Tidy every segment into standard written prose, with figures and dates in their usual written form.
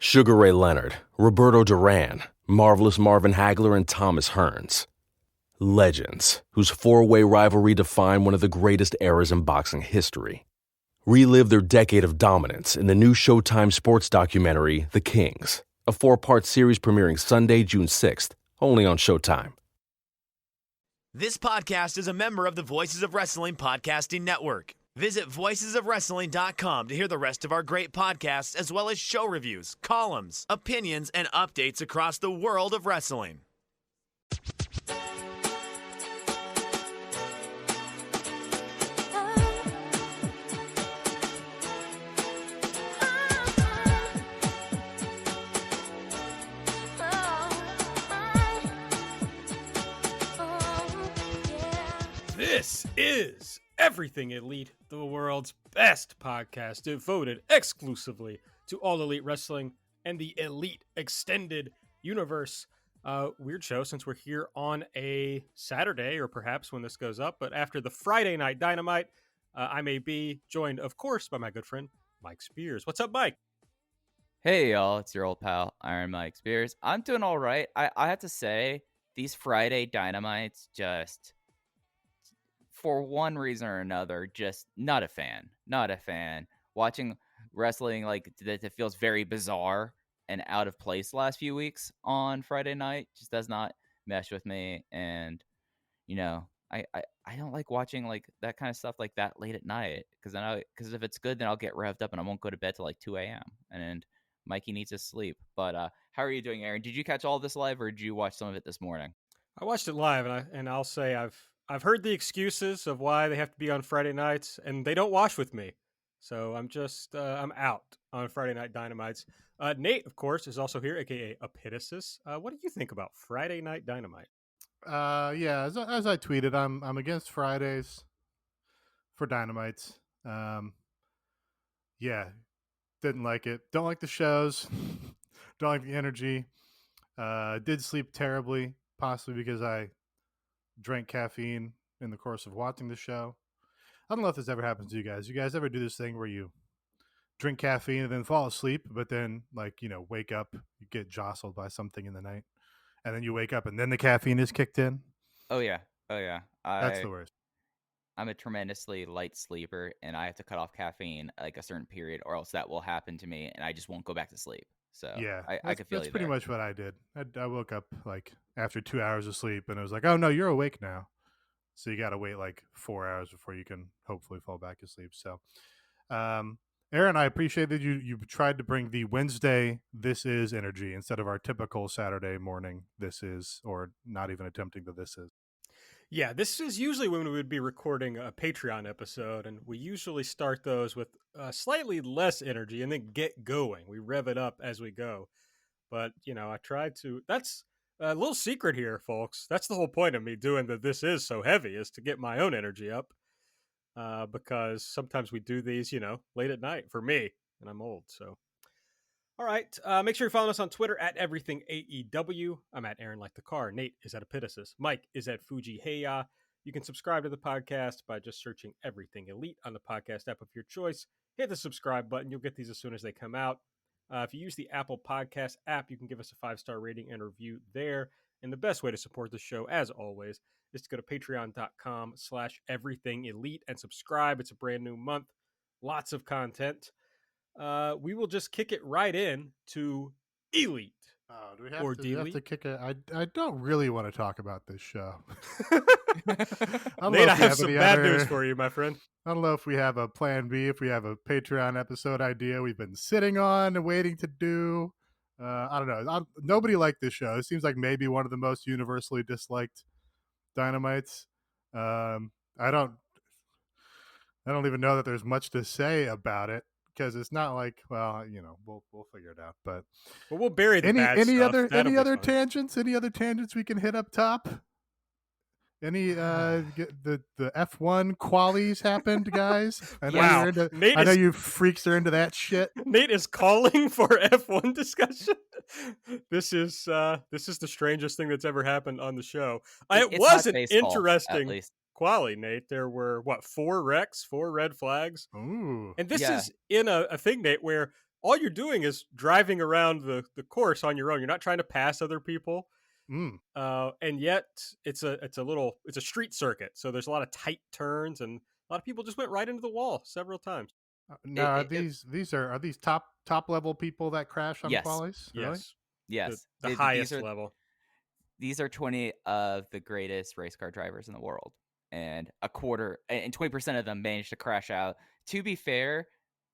Sugar Ray Leonard, Roberto Duran, Marvelous Marvin Hagler, and Thomas Hearns. Legends, whose four-way rivalry defined one of the greatest eras in boxing history. Relive their decade of dominance in the new Showtime sports documentary, The Kings, a 4-part series premiering Sunday, June 6th, only on Showtime. This podcast is a member of the Voices of Wrestling Podcasting Network. Visit voicesofwrestling.com to hear the rest of our great podcasts, as well as show reviews, columns, opinions, and updates across the world of wrestling. This is Everything Elite, the world's best podcast devoted exclusively to All Elite Wrestling and the Elite Extended Universe. Weird show since we're here on a Saturday, or perhaps when this goes up, but after the Friday Night Dynamite, I may be joined, of course, by my good friend, Mike Spears. What's up, Mike? Hey, y'all, it's your old pal, Iron Mike Spears. I'm doing all right. I have to say, these Friday Dynamites just... for one reason or another, just not a fan. Watching wrestling like that feels very bizarre and out of place the last few weeks on Friday night just does not mesh with me. And, you know, I don't like watching like that kind of stuff like that late at night because if it's good, then I'll get revved up and I won't go to bed till like 2 a.m. And Mikey needs his sleep. But how are you doing, Aaron? Did you catch all of this live or did you watch some of it this morning? I watched it live, and I'll say I've heard the excuses of why they have to be on Friday nights, and they don't wash with me. So I'm just I'm out on Friday Night Dynamites. Nate, of course, is also here, aka Epitasis. What do you think about Friday Night Dynamite? Yeah, as I tweeted, I'm against Fridays for Dynamites. Yeah, didn't like it. Don't like the shows. Don't like the energy. Did sleep terribly, possibly because I drank caffeine in the course of watching the show. I don't know if this ever happens to you guys. You guys ever do this thing where you drink caffeine and then fall asleep, but then wake up, you get jostled by something in the night, and then you wake up and then the caffeine is kicked in? Oh yeah. That's the worst. I'm a tremendously light sleeper, and I have to cut off caffeine like a certain period, or else that will happen to me, and I just won't go back to sleep. So Yeah, I could feel that's you pretty there. much what I did. I woke up like after 2 hours of sleep, and it was like, oh no, you're awake now. So you got to wait like 4 hours before you can hopefully fall back asleep. So, Aaron, I appreciate that you tried to bring the Wednesday This Is energy instead of our typical Saturday morning This Is, or not even attempting the This Is. Yeah, this is usually when we would be recording a Patreon episode, and we usually start those with slightly less energy and then get going. We rev it up as we go. But, I tried to... That's a little secret here, folks. That's the whole point of me doing the This Is so heavy, is to get my own energy up. Because sometimes we do these, late at night for me, and I'm old, so... All right. Make sure you follow us on Twitter at Everything AEW. I'm at Aaron Like the Car. Nate is at Epitasis. Mike is at Fuji Heya. You can subscribe to the podcast by just searching Everything Elite on the podcast app of your choice. Hit the subscribe button. You'll get these as soon as they come out. If you use the Apple Podcast app, you can give us a 5-star rating and review there. And the best way to support the show, as always, is to go to patreon.com/Everything Elite and subscribe. It's a brand new month. Lots of content. We will just kick it right in to Elite. Oh, do we have, or to, we have Delete? to kick it? I don't really want to talk about this show. Nate, I have some bad news for you, my friend. I don't know if we have a plan B, if we have a Patreon episode idea we've been sitting on and waiting to do. I don't know. Nobody liked this show. It seems like maybe one of the most universally disliked Dynamites. I don't even know that there's much to say about it, because it's not like, well, we'll figure it out. But we'll bury the bad stuff. Any other tangents? Any other tangents we can hit up top? Any the F1 qualies happened, guys? I know you freaks are into that shit. Nate is calling for F1 discussion. This is the strangest thing that's ever happened on the show. It was an interesting quali, Nate. There were 4 wrecks, 4 red flags. Ooh. And this is in a thing, Nate, where all you're doing is driving around the course on your own. You're not trying to pass other people. And yet it's a street circuit. So there's a lot of tight turns, and a lot of people just went right into the wall several times. Now, are these top level people that crash on Yes. qualies? Really? Yes. The highest level. These are 20 of the greatest race car drivers in the world, and 20% of them managed to crash out. To be fair,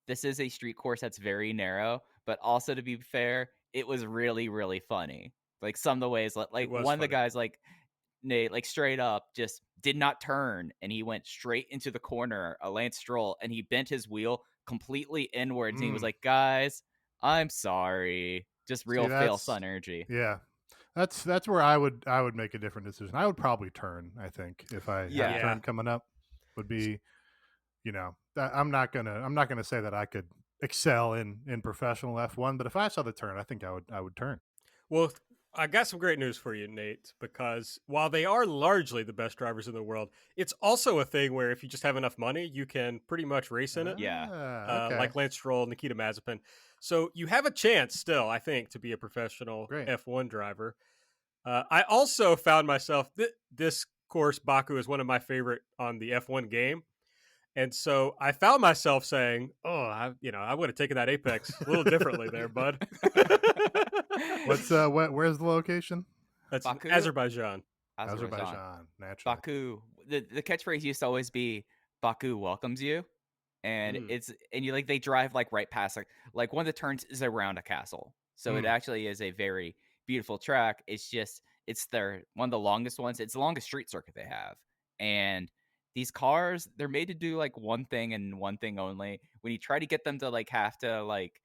this is a street course that's very narrow, but also to be fair, it was really, really funny. Like some of the ways, like one of the guys, like Nate, like straight up just did not turn, and he went straight into the corner, a Lance Stroll, and he bent his wheel completely inwards, and he was like, "Guys, I'm sorry." Just real fail son energy. Yeah. That's where I would make a different decision. I would probably turn, I think, if I had a turn coming up. Would be, I'm not gonna say that I could excel in professional F1, but if I saw the turn, I think I would turn. Well, I got some great news for you, Nate, because while they are largely the best drivers in the world, it's also a thing where if you just have enough money, you can pretty much race in it. Okay. Like Lance Stroll, Nikita Mazepin. So you have a chance still, I think, to be a professional F1 driver. I also found myself, this course, Baku, is one of my favorite on the F1 game. And so I found myself saying, I would have taken that Apex a little differently there, bud. Where's the location? That's Baku? Azerbaijan. Naturally. Baku. The catchphrase used to always be Baku welcomes you. And they drive like right past like one of the turns is around a castle. So it actually is a very beautiful track. It's one of the longest ones. It's the longest street circuit they have. And these cars, they're made to do like one thing and one thing only. When you try to get them to like have to like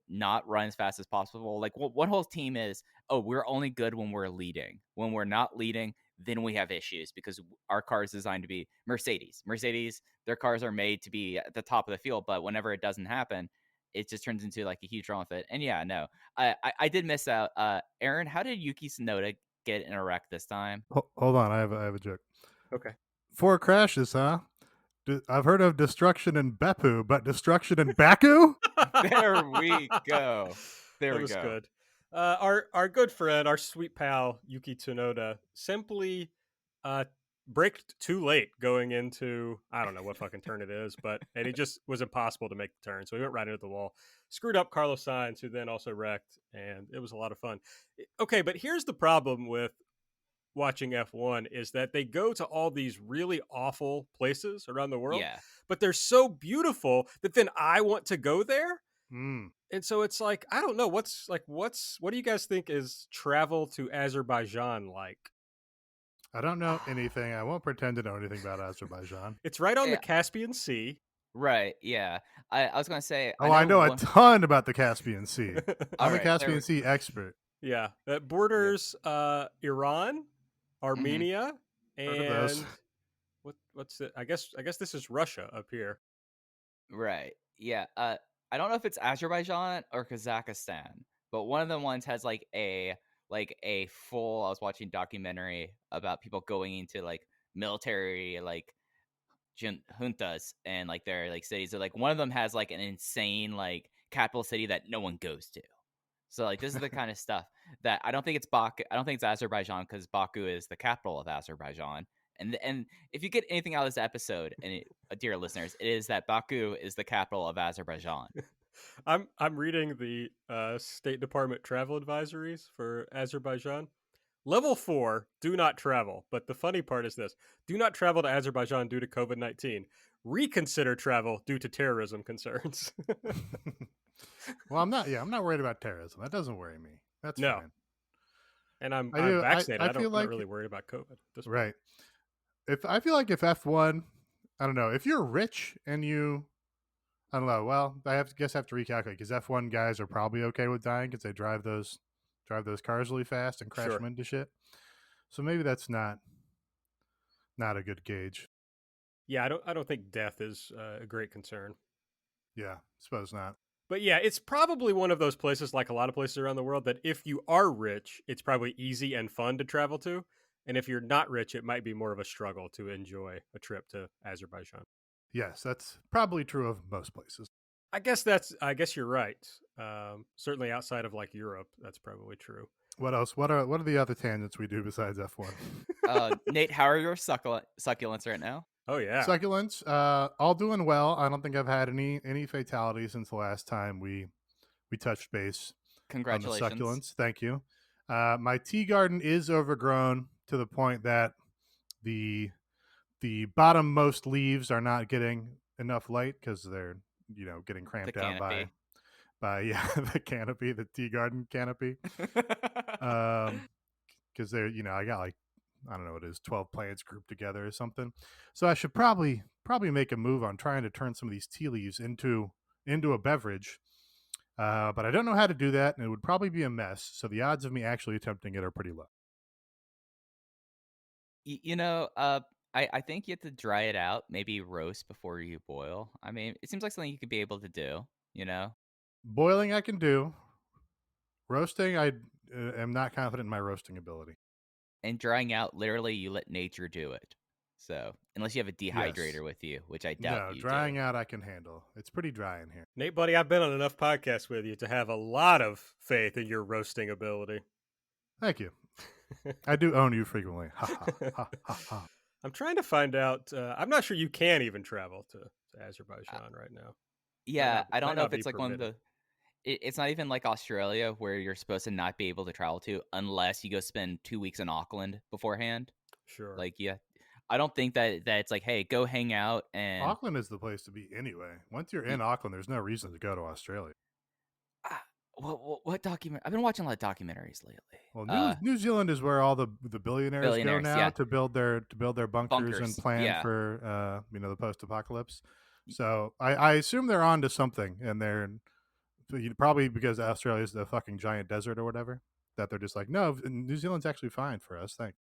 not run as fast as possible, like one whole team is, we're only good when we're leading. When we're not leading, then we have issues because our car is designed to be Mercedes, their cars are made to be at the top of the field, but whenever it doesn't happen, it just turns into like a huge drama fit. And I did miss out. Aaron, how did Yuki Tsunoda get in a wreck this time? Hold on, I have a joke. Okay. 4 crashes, huh? I've heard of destruction in Beppu, but destruction in Baku? There we go. That was good. Our good friend, our sweet pal Yuki Tsunoda, simply braked too late going into, I don't know what fucking turn it is, and it just was impossible to make the turn. So he went right into the wall, screwed up Carlos Sainz, who then also wrecked, and it was a lot of fun. Okay, but here's the problem with watching F1 is that they go to all these really awful places around the world, but they're so beautiful that then I want to go there. And so it's like, I don't know, what do you guys think is travel to Azerbaijan like? I don't know anything. I won't pretend to know anything about Azerbaijan. It's right on the Caspian Sea. Right, yeah. I was going to say... I know a ton about the Caspian Sea. I'm a Caspian Sea expert. Yeah, that borders Iran, Armenia, and what's it? I guess this is Russia up here. Right, yeah. I don't know if it's Azerbaijan or Kazakhstan, but one of the ones has like a full, I was watching a documentary about people going into like military like juntas and like their like cities. So like one of them has like an insane like capital city that no one goes to. So like this is the kind of stuff that I don't think it's Baku. I don't think it's Azerbaijan because Baku is the capital of Azerbaijan. And if you get anything out of this episode, and dear listeners, it is that Baku is the capital of Azerbaijan. I'm reading the State Department travel advisories for Azerbaijan. Level 4, do not travel. But the funny part is this: do not travel to Azerbaijan due to COVID-19. Reconsider travel due to terrorism concerns. Well, I'm not worried about terrorism. That doesn't worry me. That's fine. And I'm vaccinated. I'm not really worried about COVID. Right. I feel like if F1, I don't know, if you're rich and I don't know. Well, I have to recalculate because F1 guys are probably okay with dying because they drive those cars really fast and crash them into shit. So maybe that's not a good gauge. Yeah, I don't think death is a great concern. Yeah, suppose not. But yeah, it's probably one of those places, like a lot of places around the world, that if you are rich, it's probably easy and fun to travel to. And if you're not rich, it might be more of a struggle to enjoy a trip to Azerbaijan. Yes, that's probably true of most places. I guess you're right. Certainly outside of like Europe, that's probably true. What else? What are the other tangents we do besides F1? Nate, how are your succulents right now? Oh yeah. Succulents, all doing well. I don't think I've had any fatalities since the last time we touched base on the Congratulations. succulents. Thank you. My tea garden is overgrown to the point that the bottommost leaves are not getting enough light because they're getting cramped out by the canopy, the tea garden canopy. Because they're I got like, I don't know what it is, 12 plants grouped together or something. So I should probably make a move on trying to turn some of these tea leaves into a beverage. But I don't know how to do that, and it would probably be a mess. So the odds of me actually attempting it are pretty low. I think you have to dry it out, maybe roast before you boil. I mean, it seems like something you could be able to do, Boiling I can do. Roasting, I am not confident in my roasting ability. And drying out, literally, you let nature do it. So, unless you have a dehydrator with you, which I doubt you do. No, drying out I can handle. It's pretty dry in here. Nate, buddy, I've been on enough podcasts with you to have a lot of faith in your roasting ability. Thank you. I do own you frequently. I'm trying to find out. I'm not sure you can even travel to Azerbaijan right now. Yeah, I don't know if it's like one of the... It's not even like Australia where you're supposed to not be able to travel to unless you go spend 2 weeks in Auckland beforehand. Sure. Like, yeah. I don't think that it's like, hey, go hang out and... Auckland is the place to be anyway. Once you're in Auckland, there's no reason to go to Australia. What document? I've been watching a lot of documentaries lately. Well, New Zealand is where all the billionaires go now to build their bunkers and plan for the post-apocalypse. So I assume they're on to something, and they're probably because Australia is the fucking giant desert or whatever, that they're just like, no, New Zealand's actually fine for us. Thanks.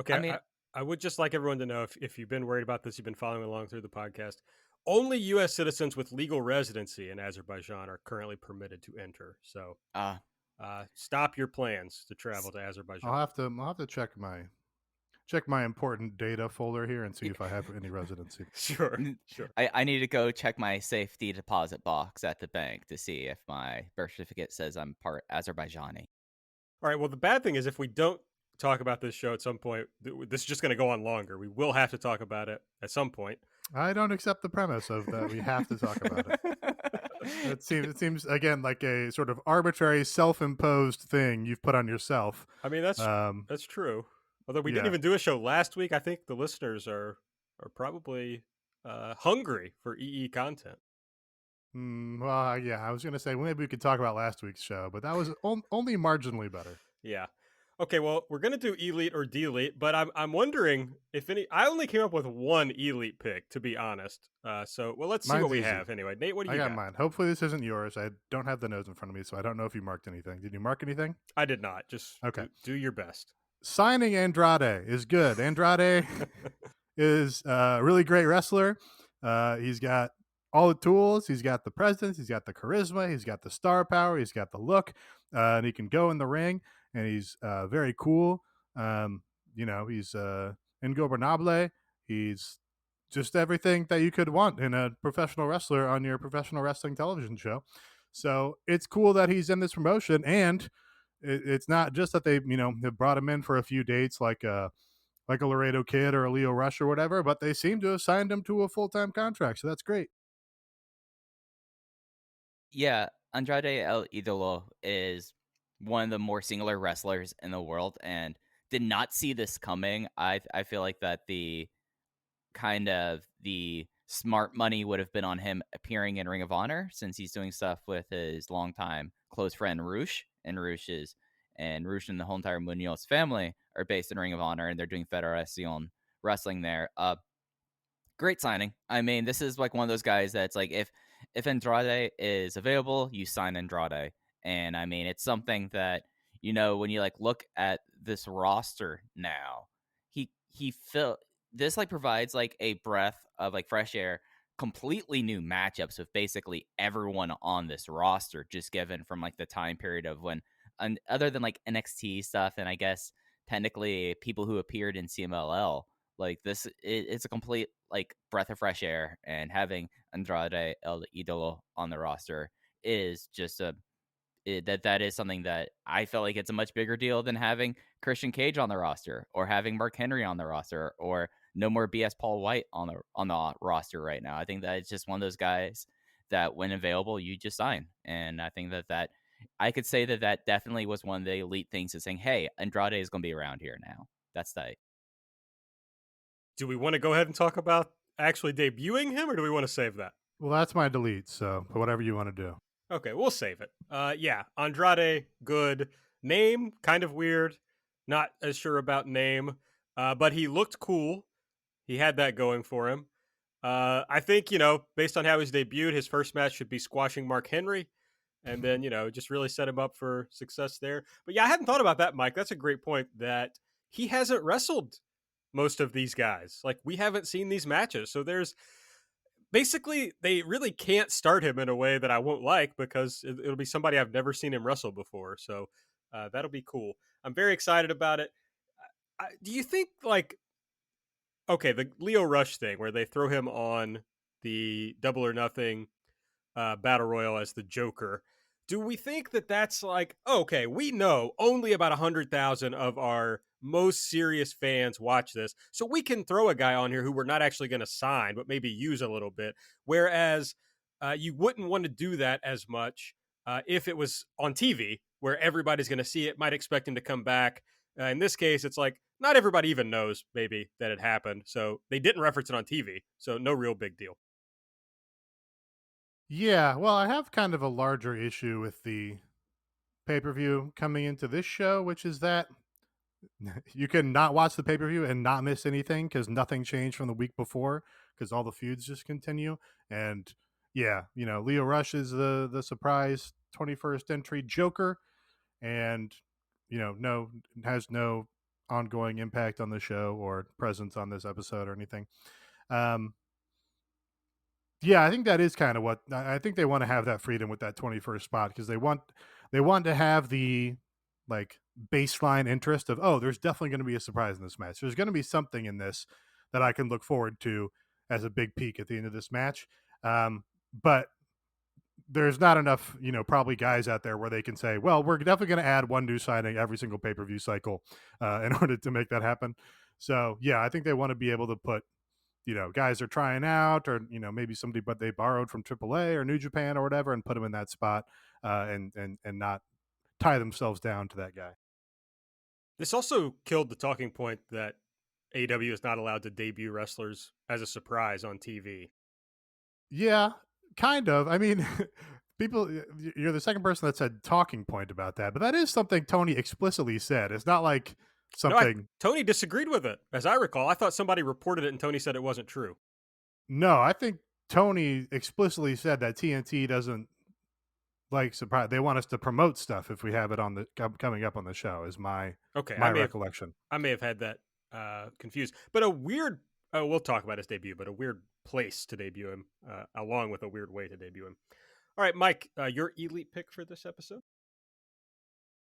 Okay, I mean, I would just like everyone to know, if you've been worried about this, you've been following along through the podcast, only U.S. citizens with legal residency in Azerbaijan are currently permitted to enter. So stop your plans to travel to Azerbaijan. I'll have to check my important data folder here and see if I have any residency. Sure. I need to go check my safety deposit box at the bank to see if my birth certificate says I'm part Azerbaijani. All right. Well, the bad thing is if we don't talk about this show at some point, this is just going to go on longer. We will have to talk about it at some point. I don't accept the premise of that we have to talk about it. It seems again like a sort of arbitrary, self-imposed thing you've put on yourself. I mean, that's true. Although we didn't even do a show last week, I think the listeners are probably hungry for EE content. Well, yeah, I was going to say maybe we could talk about last week's show, but that was only marginally better. Yeah. Okay, well, we're going to do Elite or Delete, but I'm wondering if any... I only came up with one Elite pick, to be honest. Let's see what we have anyway. Nate, what do you got? I got mine. Hopefully this isn't yours. I don't have the notes in front of me, so I don't know if you marked anything. Did you mark anything? I did not. Just okay. Do your best. Signing Andrade is good. Andrade is a really great wrestler. He's got all the tools. He's got the presence. He's got the charisma. He's got the star power. He's got the look. And he can go in the ring. And he's very cool. He's ingobernable. He's just everything that you could want in a professional wrestler on your professional wrestling television show. So it's cool that he's in this promotion. And it's not just that they, have brought him in for a few dates like a Laredo Kid or a Leo Rush or whatever, but they seem to have signed him to a full-time contract. So that's great. Yeah, Andrade El Idolo is one of the more singular wrestlers in the world and did not see this coming. I feel like that the kind of the smart money would have been on him appearing in Ring of Honor, since he's doing stuff with his longtime close friend Rush, and Rush and the whole entire Munoz family are based in Ring of Honor, and they're doing Federación wrestling there. Great signing. I mean, this is like one of those guys that's like, if Andrade is available, you sign Andrade. And I mean, it's something that, when you like look at this roster now, this like provides like a breath of like fresh air, completely new matchups with basically everyone on this roster, just given from like the time period of when, other than like NXT stuff, and I guess technically people who appeared in CMLL, Like it's a complete like breath of fresh air, and having Andrade El Idolo on the roster is just that is something that I feel like it's a much bigger deal than having Christian Cage on the roster, or having Mark Henry on the roster, or no more BS Paul White on the roster right now. I think that it's just one of those guys that when available you just sign, and I think that I could say that definitely was one of the elite things, is saying, hey, Andrade is going to be around here now. That's tight. Do we want to go ahead and talk about actually debuting him, or do we want to save that? Well, that's my delete. So whatever you want to do. Okay, we'll save it. Yeah, Andrade, good. Name, kind of weird. Not as sure about name, but he looked cool. He had that going for him. I think, based on how he's debuted, his first match should be squashing Mark Henry, and then, just really set him up for success there. But yeah, I hadn't thought about that, Mike. That's a great point, that he hasn't wrestled most of these guys. Like, we haven't seen these matches. So there's basically, they really can't start him in a way that I won't like, because it'll be somebody I've never seen him wrestle before. So that'll be cool. I'm very excited about it. Do you think, like, okay, the Lio Rush thing where they throw him on the Double or Nothing Battle Royal as the Joker, do we think that that's like, okay, we know only about 100,000 of our most serious fans watch this, so we can throw a guy on here who we're not actually going to sign, but maybe use a little bit. Whereas you wouldn't want to do that as much if it was on TV, where everybody's going to see it, might expect him to come back. In this case, it's like not everybody even knows maybe that it happened, so they didn't reference it on TV, so no real big deal. Yeah, well, I have kind of a larger issue with the pay-per-view coming into this show, which is that you can not watch the pay-per-view and not miss anything because nothing changed from the week before, because all the feuds just continue. And yeah, Lio Rush is the surprise 21st entry Joker, and no, has no ongoing impact on the show or presence on this episode or anything. Yeah, I think that is kind of what I think they want to have, that freedom with that 21st spot, because they want to have the like baseline interest of, oh, there's definitely going to be a surprise in this match. There's going to be something in this that I can look forward to as a big peak at the end of this match. But there's not enough, probably guys out there where they can say, well, we're definitely going to add one new signing every single pay-per-view cycle in order to make that happen. So yeah, I think they want to be able to put, guys are trying out, or, maybe somebody, but they borrowed from AAA or New Japan or whatever, and put them in that spot and not tie themselves down to that guy. This also killed the talking point that AEW is not allowed to debut wrestlers as a surprise on TV. Yeah, kind of. I mean, you're the second person that said talking point about that, but that is something Tony explicitly said. It's not like something. No, Tony disagreed with it, as I recall. I thought somebody reported it and Tony said it wasn't true. No, I think Tony explicitly said that TNT doesn't like surprise. They want us to promote stuff if we have it on the coming up on the show. Is my recollection. I may have had that confused, but a weird. We'll talk about his debut, but a weird place to debut him, along with a weird way to debut him. All right, Mike, your elite pick for this episode?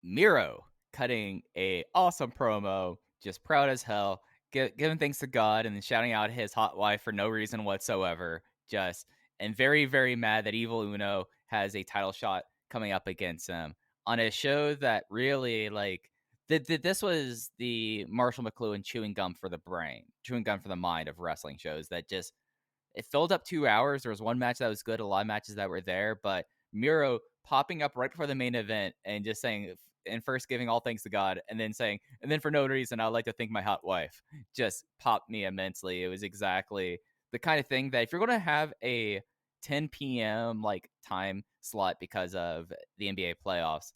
Miro cutting a awesome promo, just proud as hell, giving thanks to God, and then shouting out his hot wife for no reason whatsoever. And very, very mad that Evil Uno has a title shot coming up against him on a show that really, like, this was the Marshall McLuhan chewing gum for the brain, chewing gum for the mind of wrestling shows that just, it filled up 2 hours. There was one match that was good, a lot of matches that were there, but Miro popping up right before the main event and just saying, and first giving all thanks to God, and then saying, and then for no reason, I'd like to thank my hot wife, just popped me immensely. It was exactly the kind of thing that if you're going to have a 10 p.m. like time slot because of the NBA playoffs,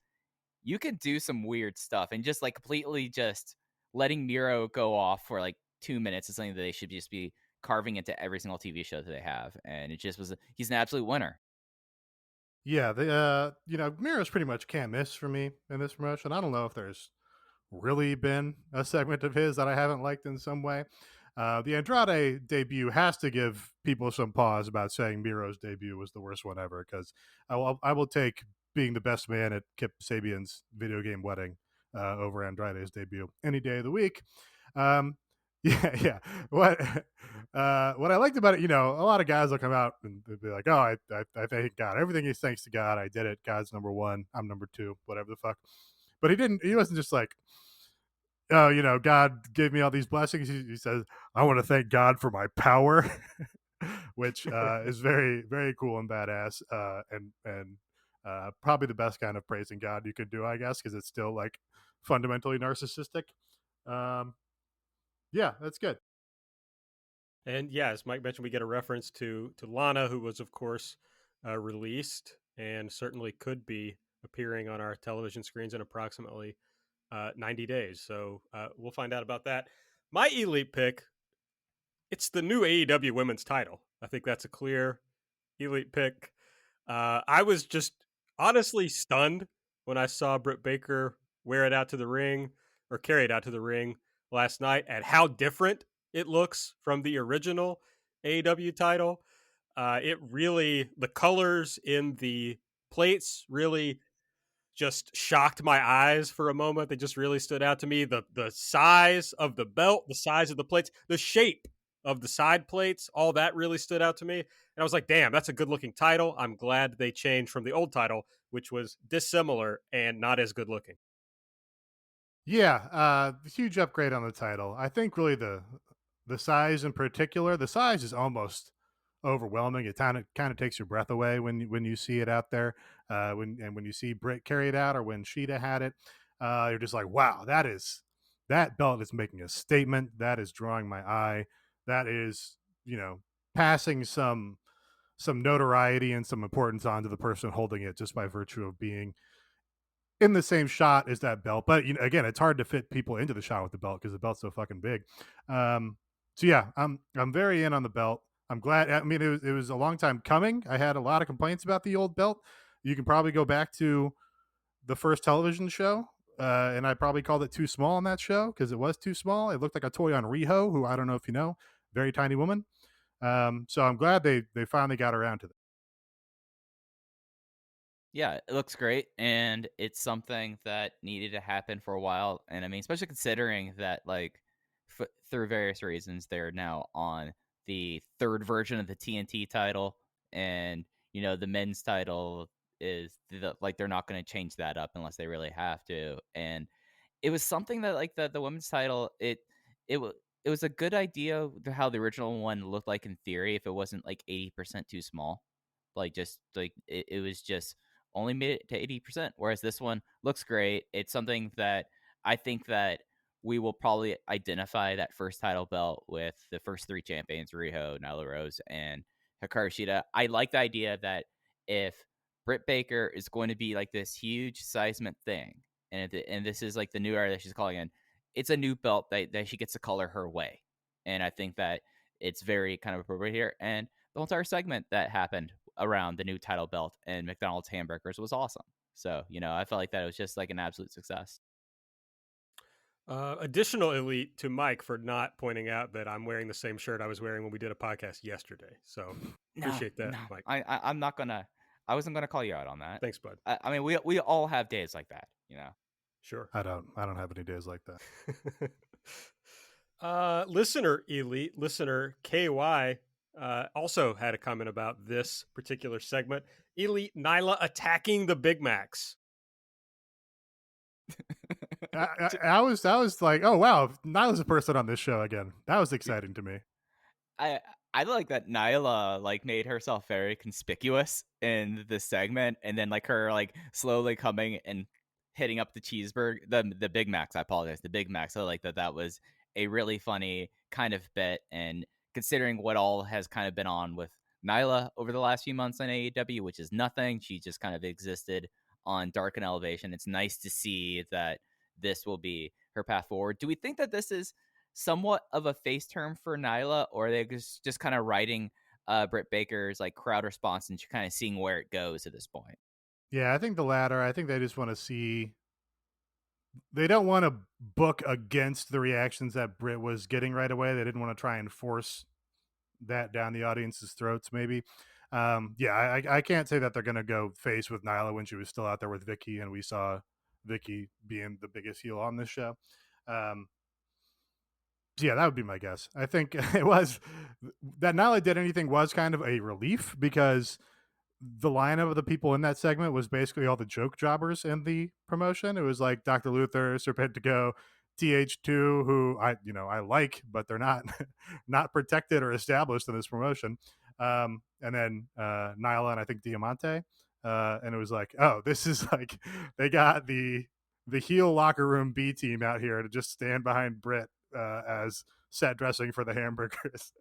you can do some weird stuff, and just like completely just letting Miro go off for like 2 minutes is something that they should just be carving into every single TV show that they have. And it just was, he's an absolute winner. Yeah, Miro's pretty much can't miss for me in this promotion. I don't know if there's really been a segment of his that I haven't liked in some way. The Andrade debut has to give people some pause about saying Miro's debut was the worst one ever, because I will take being the best man at Kip Sabian's video game wedding over Andrade's debut any day of the week. Yeah. What I liked about it, a lot of guys will come out and they'll be like, "Oh, I thank God. Everything is thanks to God. I did it. God's number one. I'm number two. Whatever the fuck." But he didn't. He wasn't just like, "Oh, God gave me all these blessings." He says, "I want to thank God for my power," which is very, very cool and badass, and probably the best kind of praising God you could do, I guess, because it's still like fundamentally narcissistic. Um, yeah, that's good. And yeah, as Mike mentioned, we get a reference to Lana, who was, of course, released and certainly could be appearing on our television screens in approximately 90 days. So we'll find out about that. My elite pick, it's the new AEW Women's title. I think that's a clear elite pick. I was just honestly stunned when I saw Britt Baker wear it out to the ring or carry it out to the ring last night at how different it looks from the original AEW title. It really, the colors in the plates really just shocked my eyes for a moment. They just really stood out to me. The size of the belt, the size of the plates, the shape of the side plates, all that really stood out to me. And I was like, damn, that's a good looking title. I'm glad they changed from the old title, which was dissimilar and not as good looking. Yeah, huge upgrade on the title. I think really the size in particular, the size is almost overwhelming. It kind of takes your breath away when you see it out there. When you see Britt carry it out, or when Sheeta had it, you're just like, wow, that belt is making a statement. That is drawing my eye. That is, passing some notoriety and some importance onto the person holding it just by virtue of being in the same shot as that belt. But again, it's hard to fit people into the shot with the belt because the belt's so fucking big. So yeah, I'm very in on the belt. I'm glad. I mean, it was a long time coming. I had a lot of complaints about the old belt. You can probably go back to the first television show, and I probably called it too small on that show because it was too small. It looked like a toy on Riho, who I don't know if you know, very tiny woman. So I'm glad they finally got around to that. Yeah, it looks great, and it's something that needed to happen for a while. And I mean, especially considering that, like, through various reasons, they're now on the third version of the TNT title, and the men's title is like they're not going to change that up unless they really have to. And it was something that, like, the women's title, it was it was a good idea how the original one looked like in theory if it wasn't like 80% too small, like just like it was just only made it to 80%, whereas this one looks great. It's something that I think that we will probably identify that first title belt with the first three champions, Riho, Nyla Rose, and Hikaru Shida. I like the idea that if Britt Baker is going to be like this huge seismic thing, and this is like the new era that she's calling in, it's a new belt that she gets to color her way. And I think that it's very kind of appropriate here. And the whole entire segment that happened around the new title belt and McDonald's hamburgers was awesome. So, I felt like that it was just like an absolute success. Additional elite to Mike for not pointing out that I'm wearing the same shirt I was wearing when we did a podcast yesterday. So appreciate that, No, Mike. I'm not gonna. I wasn't gonna call you out on that. Thanks, bud. I mean, we all have days like that. Sure. I don't have any days like that. Listener elite, listener KY, also had a comment about this particular segment. Elite Nyla attacking the Big Macs. I was like, oh wow, Nyla's a person on this show again. That was exciting to me. I like that Nyla like made herself very conspicuous in this segment, and then like her like slowly coming and hitting up the cheeseburger, the Big Macs. I apologize, the Big Macs. I like that. That was a really funny kind of bit, and considering what all has kind of been on with Nyla over the last few months on AEW, which is nothing. She just kind of existed on Dark and Elevation. It's nice to see that this will be her path forward. Do we think that this is somewhat of a face term for Nyla, or are they just kind of riding Britt Baker's like crowd response and kind of seeing where it goes at this point? Yeah, I think the latter. I think they just want to see. They don't want to book against the reactions that Britt was getting right away. They didn't want to try and force that down the audience's throats. Maybe. Yeah, I can't say that they're going to go face with Nyla when she was still out there with Vicky, and we saw Vicky being the biggest heel on this show. Um, Yeah, that would be my guess. I think it was that Nyla did anything was kind of a relief because the lineup of the people in that segment was basically all the joke jobbers in the promotion. It was like Dr. Luther, Serpentico, TH2, who I like, but they're not not protected or established in this promotion. And then Nyla and I think Diamante. And it was like, oh, this is like they got the heel locker room B team out here to just stand behind Britt as set dressing for the hamburgers.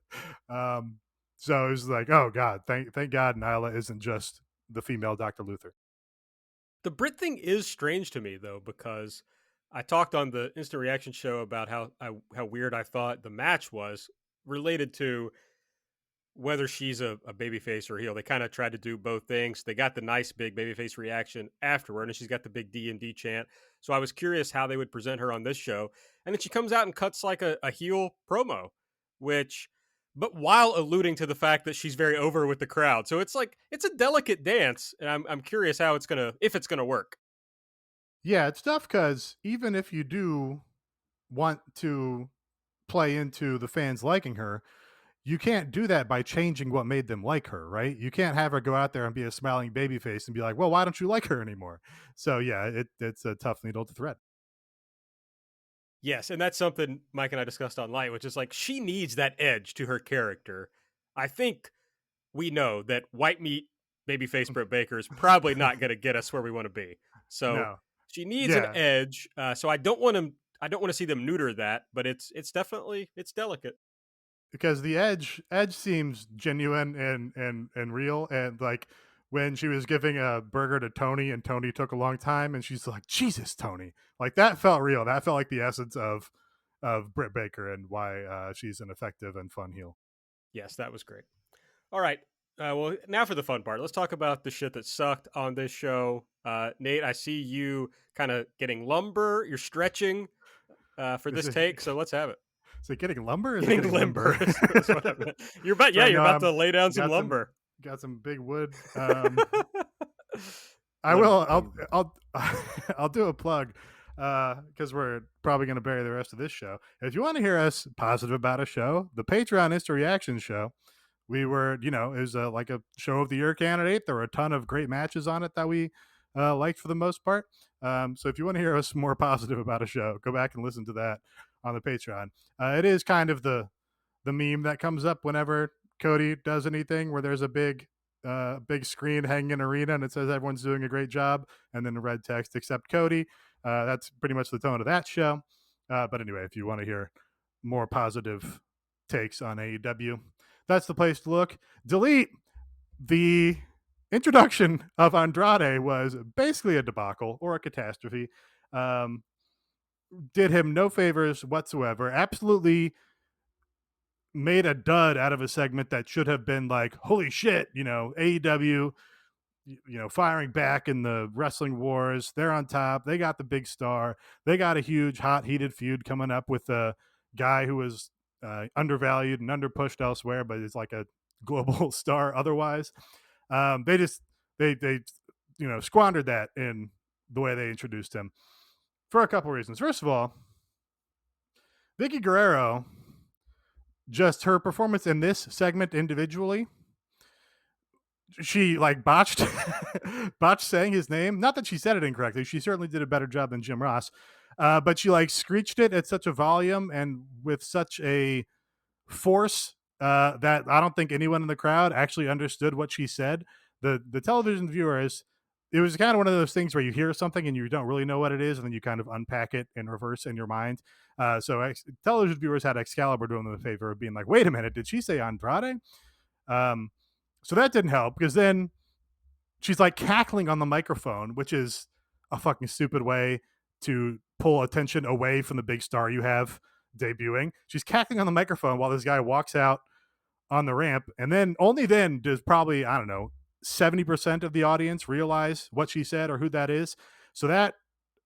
um, so it was like, oh God, thank God Nyla isn't just the female Dr. Luther. The Brit thing is strange to me though, because I talked on the instant reaction show about how weird I thought the match was related to whether she's a babyface or a heel. They kind of tried to do both things. They got the nice big babyface reaction afterward, and she's got the big D&D chant. So I was curious how they would present her on this show. And then she comes out and cuts like a heel promo, but while alluding to the fact that she's very over with the crowd. So it's like, it's a delicate dance, and I'm curious how if it's gonna work. Yeah, it's tough because even if you do want to play into the fans liking her, you can't do that by changing what made them like her, right? You can't have her go out there and be a smiling babyface and be like, well, why don't you like her anymore? So yeah, it's a tough needle to thread. Yes, and that's something Mike and I discussed on Light, which is like she needs that edge to her character. I think we know that white meat babyface Britt Baker is probably not going to get us where we want to be. So No. she needs an edge. So I don't want to see them neuter that, but it's definitely delicate. Because the edge seems genuine and real, and like when she was giving a burger to Tony and Tony took a long time and she's like, Jesus, Tony, like that felt real. That felt like the essence of Britt Baker and why she's an effective and fun heel. Yes, that was great. All right. Well, now for the fun part. Let's talk about the shit that sucked on this show. Nate, I see you kind of getting lumber. You're stretching for this take, so let's have it. Is it getting lumber? Or is getting lumber? That's what I meant. You're about to lay down some lumber. Got some big wood. I will. I'll do a plug because we're probably going to bury the rest of this show. If you want to hear us positive about a show, the Patreon Instant Reaction show, we were, it was like a show of the year candidate. There were a ton of great matches on it that we liked for the most part. So if you want to hear us more positive about a show, go back and listen to that on the Patreon. It is kind of the meme that comes up whenever Cody does anything where there's a big screen hanging in arena and it says everyone's doing a great job, and then the red text except Cody. That's pretty much the tone of that show. But anyway, if you want to hear more positive takes on AEW, that's the place to look. Delete the introduction of Andrade was basically a debacle or a catastrophe. Did him no favors whatsoever. Absolutely made a dud out of a segment that should have been like, holy shit, AEW, firing back in the wrestling wars. They're on top. They got the big star. They got a huge, hot, heated feud coming up with a guy who was undervalued and underpushed elsewhere, but is like a global star otherwise. They squandered that in the way they introduced him for a couple reasons. First of all, Vicky Guerrero, just her performance in this segment individually, she like botched saying his name. Not that she said it incorrectly. She certainly did a better job than Jim Ross. But she like screeched it at such a volume and with such a force that I don't think anyone in the crowd actually understood what she said. The television viewers, it was kind of one of those things where you hear something and you don't really know what it is, and then you kind of unpack it in reverse in your mind. So television viewers had Excalibur doing them a favor of being like, wait a minute, did she say Andrade? So that didn't help, because then she's like cackling on the microphone, which is a fucking stupid way to pull attention away from the big star you have debuting. She's cackling on the microphone while this guy walks out on the ramp, and then only then does probably, I don't know, 70% of the audience realize what she said or who that is. So that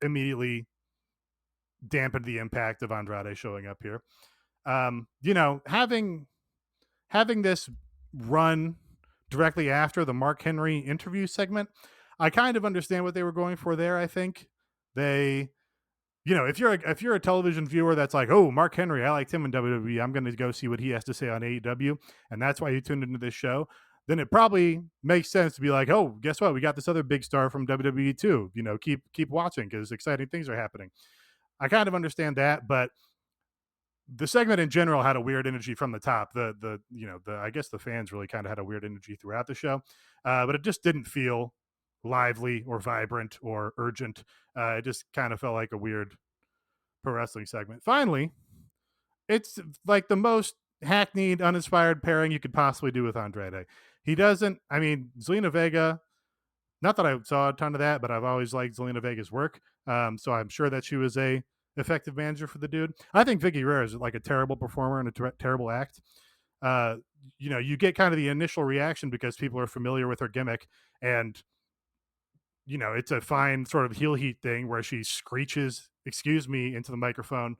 immediately dampened the impact of Andrade showing up here. Having this run directly after the Mark Henry interview segment, I kind of understand what they were going for there. I think they if you're a television viewer that's like, oh, Mark Henry, I liked him in WWE, I'm going to go see what he has to say on AEW, and that's why you tuned into this show, then it probably makes sense to be like, oh, guess what? We got this other big star from WWE too. Keep watching because exciting things are happening. I kind of understand that, but the segment in general had a weird energy from the top. I guess the fans really kind of had a weird energy throughout the show, but it just didn't feel lively or vibrant or urgent. It just kind of felt like a weird pro wrestling segment. Finally, it's like the most hackneyed, uninspired pairing you could possibly do with Andrade. He doesn't. I mean, Zelina Vega. Not that I saw a ton of that, but I've always liked Zelina Vega's work. So I'm sure that she was a effective manager for the dude. I think Vicky Guerrero is like a terrible performer and a terrible act. Uh, you get kind of the initial reaction because people are familiar with her gimmick, and it's a fine sort of heel heat thing where she screeches "excuse me" into the microphone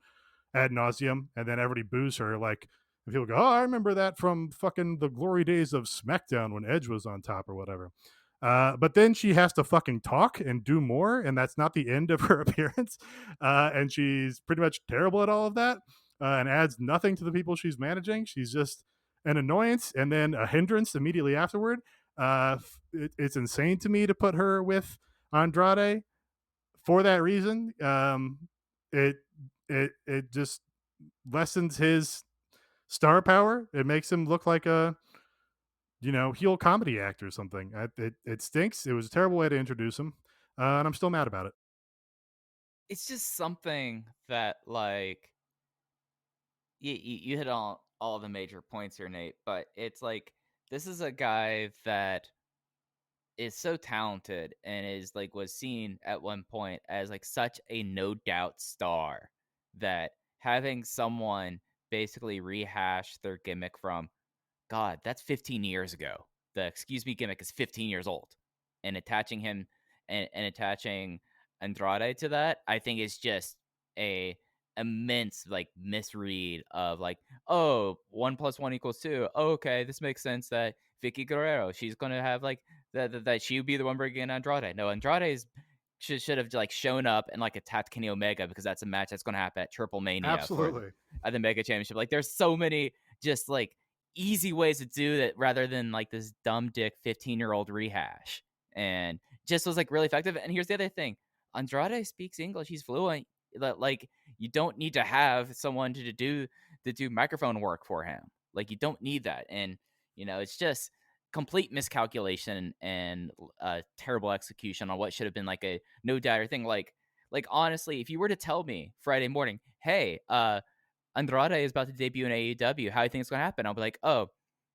ad nauseum, and then everybody boos her. Like, and people go, "Oh, I remember that from fucking the glory days of SmackDown when Edge was on top or whatever." But then she has to fucking talk and do more, and that's not the end of her appearance. And she's pretty much terrible at all of that, and adds nothing to the people she's managing. She's just an annoyance and then a hindrance immediately afterward. It's insane to me to put her with Andrade for that reason. It just lessens his star power. It makes him look like a heel comedy act or something. It stinks. It was a terrible way to introduce him, and I'm still mad about it. It's just something that, like, you hit on all the major points here, Nate, but it's like, this is a guy that is so talented and was seen at one point as like such a no doubt star, that having someone basically rehash their gimmick from, God, that's 15 years ago. The excuse me gimmick is 15 years old. And attaching him and attaching Andrade to that, I think is just a immense like misread of like, oh, 1+1 = 2. Oh, okay, this makes sense that Vicky Guerrero, she's gonna have like that she would be the one bringing in Andrade. No, Andrade should have like shown up and like attacked Kenny Omega, because that's a match that's gonna happen at Triple Mania Absolutely. at the Mega Championship. Like, there's so many just like easy ways to do that rather than like this dumb dick 15-year-old rehash, and just was like really effective. And here's the other thing: Andrade speaks English, he's fluent. Like, you don't need to have someone to do microphone work for him. Like, you don't need that. And it's just complete miscalculation and terrible execution on what should have been like a no doubter thing. Like honestly, if you were to tell me Friday morning, hey, Andrade is about to debut in AEW, how do you think it's going to happen? I'll be like, oh,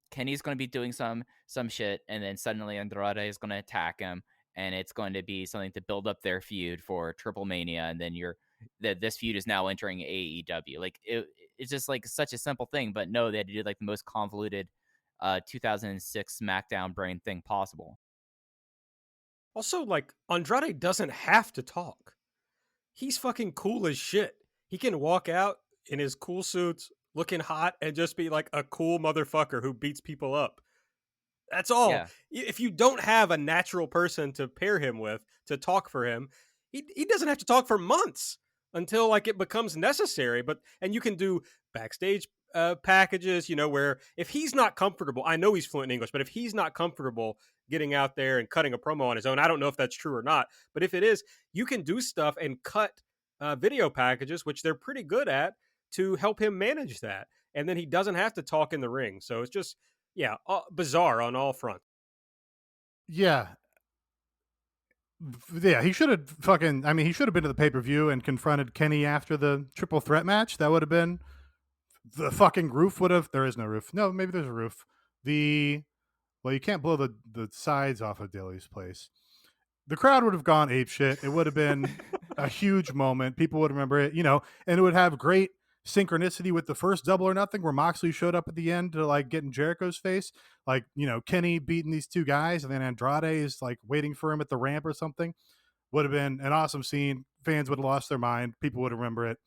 Kenny's going to be doing some shit, and then suddenly Andrade is going to attack him, and it's going to be something to build up their feud for Triple Mania, and then this feud is now entering AEW. Like, it's just like such a simple thing, but no, they had to do like the most convoluted 2006 SmackDown brain thing possible. Also, like, Andrade doesn't have to talk. He's fucking cool as shit. He can walk out in his cool suits, looking hot, and just be like a cool motherfucker who beats people up. That's all. Yeah. If you don't have a natural person to pair him with, to talk for him, he doesn't have to talk for months until like it becomes necessary. And you can do backstage packages, where if he's not comfortable, I know he's fluent in English, but if he's not comfortable getting out there and cutting a promo on his own, I don't know if that's true or not, but if it is, you can do stuff and cut video packages, which they're pretty good at, to help him manage that. And then he doesn't have to talk in the ring. So it's just, bizarre on all fronts. Yeah. Yeah, he should have he should have been to the pay-per-view and confronted Kenny after the triple threat match. That would have been, the fucking roof would have, there is no roof. No, maybe there's a roof. Well, you can't blow the sides off of Daly's place. The crowd would have gone apeshit. It would have been a huge moment. People would remember it, and it would have great synchronicity with the first Double or Nothing, where Moxley showed up at the end to like get in Jericho's face. Like, Kenny beating these two guys, and then Andrade is like waiting for him at the ramp or something. Would have been an awesome scene. Fans would have lost their mind. People would remember it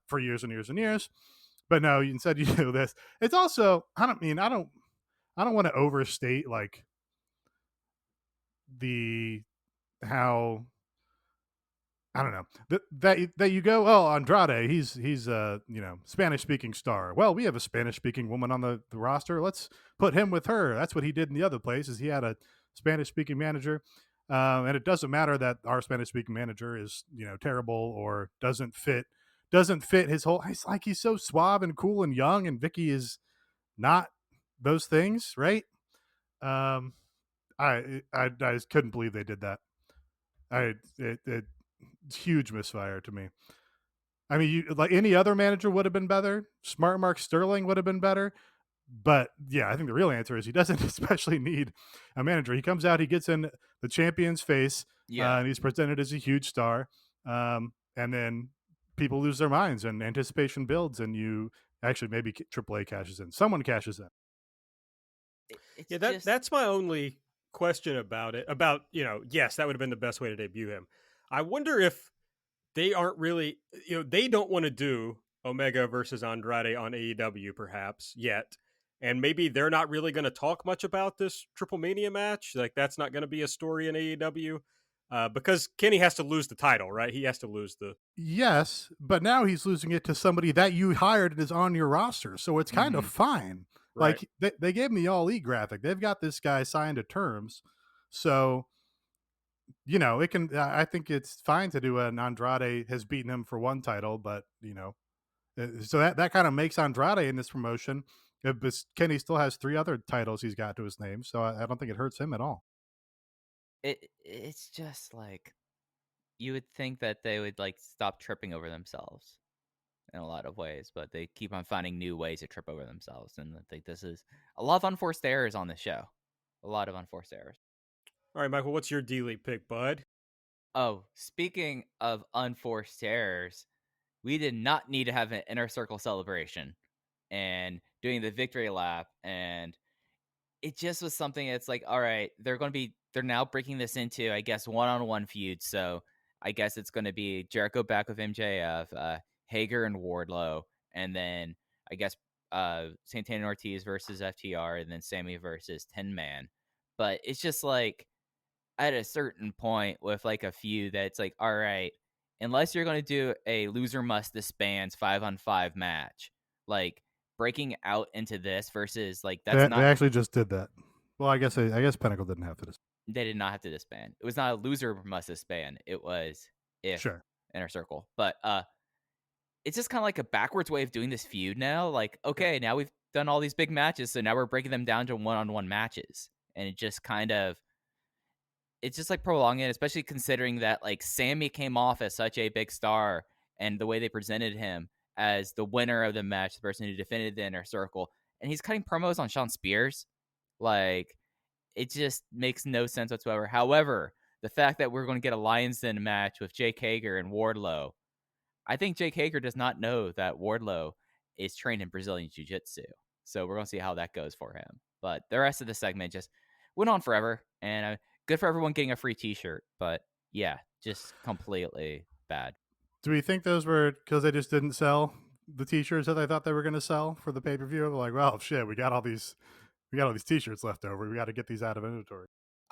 for years and years and years. But no, instead you do this. It's also, I don't want to overstate like how I don't know that you go, oh, Andrade, he's Spanish speaking star. Well, we have a Spanish speaking woman on the roster. Let's put him with her. That's what he did in the other place. Is he had a Spanish speaking manager, and it doesn't matter that our Spanish speaking manager is terrible or doesn't fit his whole. It's like he's so suave and cool and young, and Vicky is not those things, right? Um, I just couldn't believe they did that. It's huge misfire to me. I mean, like any other manager would have been better. Smart Mark Sterling would have been better. But yeah, I think the real answer is he doesn't especially need a manager. He comes out, he gets in the champion's face, and he's presented as a huge star. And then people lose their minds and anticipation builds, and you actually maybe AAA cashes in. Someone cashes in. That's my only question about it. About, yes, that would have been the best way to debut him. I wonder if they aren't really, they don't want to do Omega versus Andrade on AEW perhaps yet. And maybe they're not really going to talk much about this Triple Mania match. Like, that's not going to be a story in AEW. Because Kenny has to lose the title, right? He has to lose the... Yes, but now he's losing it to somebody that you hired and is on your roster. So it's kind of fine. Right. Like, they gave him the All Elite graphic. They've got this guy signed to terms. So, it can... I think it's fine to do an Andrade has beaten him for one title, but, so that kind of makes Andrade in this promotion. But Kenny still has 3 other titles he's got to his name, so I don't think it hurts him at all. It's just like, you would think that they would like stop tripping over themselves in a lot of ways, but they keep on finding new ways to trip over themselves. And I think this is a lot of unforced errors on the show. A lot of unforced errors. All right, Michael, what's your D-League pick, bud? Oh, speaking of unforced errors, we did not need to have an inner circle celebration and doing the victory lap, and it just was something that's like, all right, they're now breaking this into, I guess, one-on-one feuds. So I guess it's going to be Jericho back with MJF, Hager and Wardlow, and then I guess Santana and Ortiz versus FTR, and then Sammy versus Tin Man. But it's just like, at a certain point with like a feud that's like, all right, unless you're going to do a loser must disbands 5-on-5 match, like breaking out into this versus like They actually just did that. Well, I guess Pinnacle didn't have to disband. They did not have to disband. It was not a loser must disband. It was if Inner Circle. But it's just kind of like a backwards way of doing this feud now. Like, okay, now we've done all these big matches, so now we're breaking them down to one-on-one matches. And it just kind of, it's just like prolonging it, especially considering that like Sammy came off as such a big star, and the way they presented him as the winner of the match, the person who defended the Inner Circle, and he's cutting promos on Shawn Spears. Like, it just makes no sense whatsoever. However, the fact that we're going to get a Lions Den match with Jake Hager and Wardlow, I think Jake Hager does not know that Wardlow is trained in Brazilian Jiu-Jitsu. So we're going to see how that goes for him. But the rest of the segment just went on forever, and good for everyone getting a free t-shirt. But yeah, just completely bad. Do we think those were because they just didn't sell the t-shirts that they thought they were going to sell for the pay-per-view? They're like, well, shit, we got all these t-shirts left over. We got to get these out of inventory.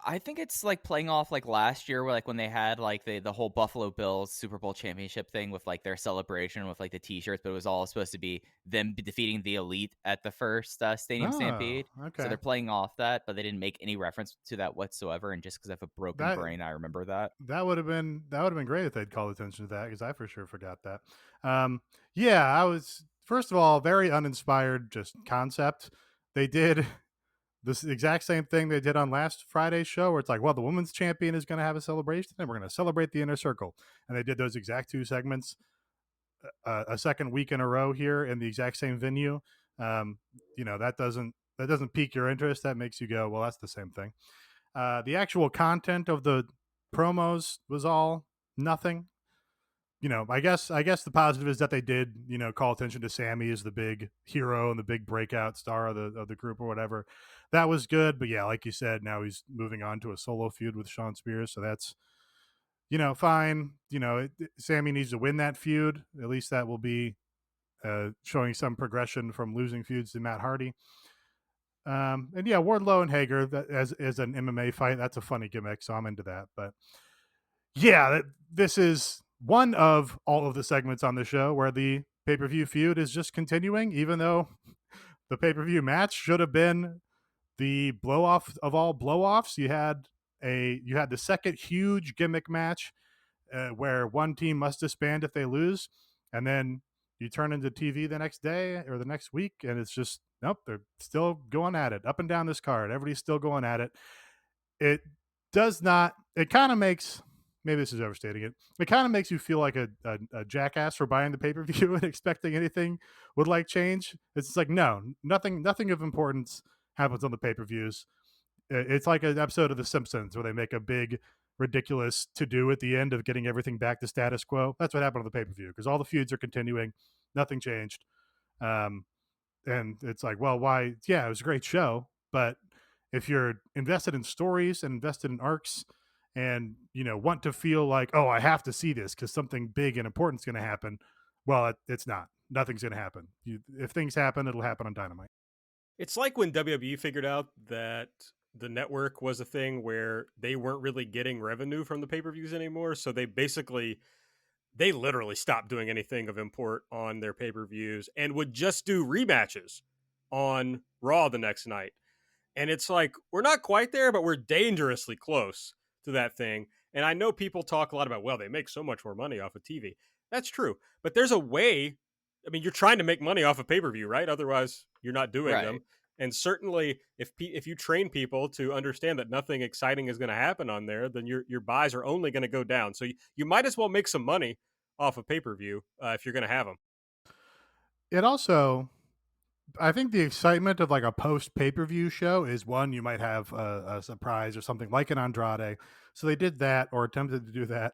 I think it's like playing off like last year, where like when they had like the whole Buffalo Bills Super Bowl championship thing with like their celebration with like the t-shirts, but it was all supposed to be them defeating the Elite at the first Stadium Stampede. Okay. So they're playing off that, but they didn't make any reference to that whatsoever. And just because I have a broken brain, I remember that. That would have been great if they'd called attention to that, because I for sure forgot that. Yeah, I was, first of all, very uninspired just concept. They did this exact same thing they did on last Friday's show, where it's like, well, the women's champion is going to have a celebration, and we're going to celebrate the Inner Circle. And they did those exact 2 segments a second week in a row here in the exact same venue. That doesn't pique your interest. That makes you go, well, that's the same thing. The actual content of the promos was all nothing. I guess the positive is that they did, call attention to Sammy as the big hero and the big breakout star of the group or whatever. That was good. But yeah, like you said, now he's moving on to a solo feud with Shawn Spears. So that's, fine. Sammy needs to win that feud. At least that will be showing some progression from losing feuds to Matt Hardy. And yeah, Wardlow and Hager as an MMA fight, that's a funny gimmick. So I'm into that. But yeah, this is one of all of the segments on the show where the pay-per-view feud is just continuing, even though the pay-per-view match should have been the blow-off of all blow-offs. You had the second huge gimmick match where one team must disband if they lose, and then you turn into TV the next day or the next week, and it's just nope, they're still going at it up and down this card. Everybody's still going at it. It does not. It kind of makes, maybe this is overstating it. It kind of makes you feel like a jackass for buying the pay-per-view and expecting anything would like change. It's just like no, nothing of importance happens on the pay-per-views. It's like an episode of The Simpsons where they make a big ridiculous to do at the end of getting everything back to status quo. That's what happened on the pay-per-view because all the feuds are continuing, nothing changed. And it's like, well, why? Yeah, it was a great show, but if you're invested in stories and invested in arcs and want to feel like, oh, I have to see this because something big and important is going to happen, well, it's not. Nothing's going to happen. If things happen, it'll happen on Dynamite. It's like when WWE figured out that the network was a thing where they weren't really getting revenue from the pay-per-views anymore, so they literally stopped doing anything of import on their pay-per-views and would just do rematches on Raw the next night. And it's like, we're not quite there, but we're dangerously close to that thing. And I know people talk a lot about, well, they make so much more money off of TV. That's true. But there's a way. I mean, you're trying to make money off of pay-per-view, right? Otherwise, you're not doing them. And certainly, if you train people to understand that nothing exciting is going to happen on there, then your buys are only going to go down. So you might as well make some money off of pay-per-view if you're going to have them. It also, I think the excitement of like a post pay-per-view show is one, you might have a surprise or something like an Andrade. So they did that or attempted to do that.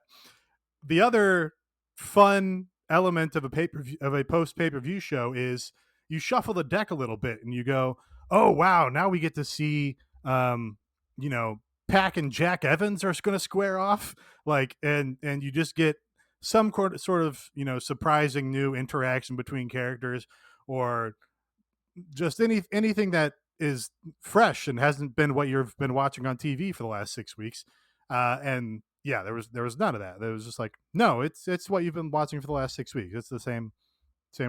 The other fun element of a post pay-per-view show is you shuffle the deck a little bit and you go, oh wow, now we get to see Pac and Jack Evans are going to square off, like, and you just get some sort of surprising new interaction between characters, or just anything that is fresh and hasn't been what you've been watching on TV for the last 6 weeks. And yeah, there was none of that. There was just like, no, it's what you've been watching for the last 6 weeks. It's the same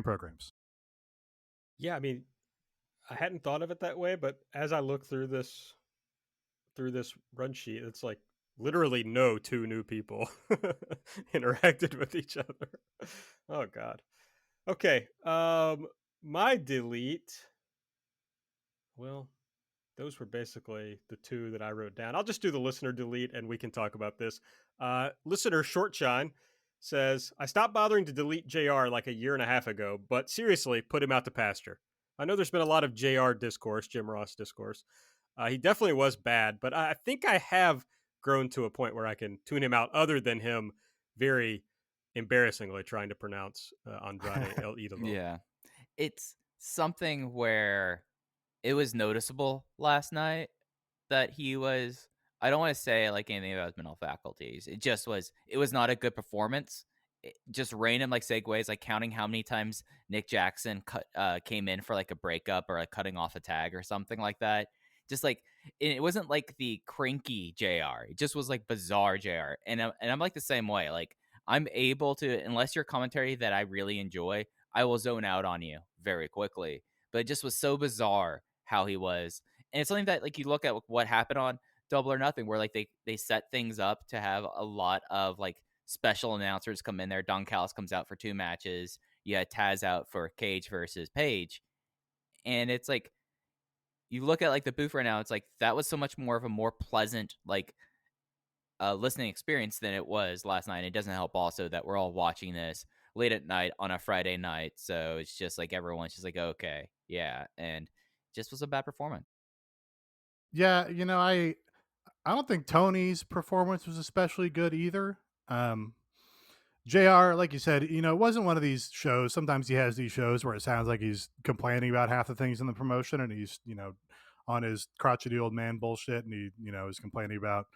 programs. Yeah, I mean, I hadn't thought of it that way, but as I look through this run sheet, it's like literally no two new people interacted with each other. Oh God. Okay. My delete. Well, those were basically the two that I wrote down. I'll just do the listener delete and we can talk about this. Listener Shortshine says, I stopped bothering to delete JR like a year and a half ago, but seriously, put him out to pasture. I know there's been a lot of JR discourse, Jim Ross discourse. He definitely was bad, but I think I have grown to a point where I can tune him out, other than him very embarrassingly trying to pronounce Andrade El Idolo. Yeah. It's something where it was noticeable last night that he was, I don't want to say like anything about his mental faculties. It was not a good performance. Just random like segues, like counting how many times Nick Jackson came in for like a breakup or like cutting off a tag or something like that. Just like, it wasn't like the cranky JR. It just was like bizarre JR. And I'm like the same way. Like, I'm able to, unless your commentary that I really enjoy, I will zone out on you very quickly. But it just was so bizarre how he was. And it's something that like you look at what happened on Double or Nothing, where like they set things up to have a lot of like special announcers come in there. Don Callis comes out for 2 matches. You had Taz out for Cage versus Page. And it's like, you look at like the booth right now, it's like that was so much more of a more pleasant like listening experience than it was last night. It doesn't help also that we're all watching this late at night on a Friday night. So it's just like everyone's just like, okay, yeah. And just was a bad performance. Yeah, I don't think Tony's performance was especially good either. JR, like you said, it wasn't one of these shows. Sometimes he has these shows where it sounds like he's complaining about half the things in the promotion, and he's, on his crotchety old man bullshit, and he, is complaining about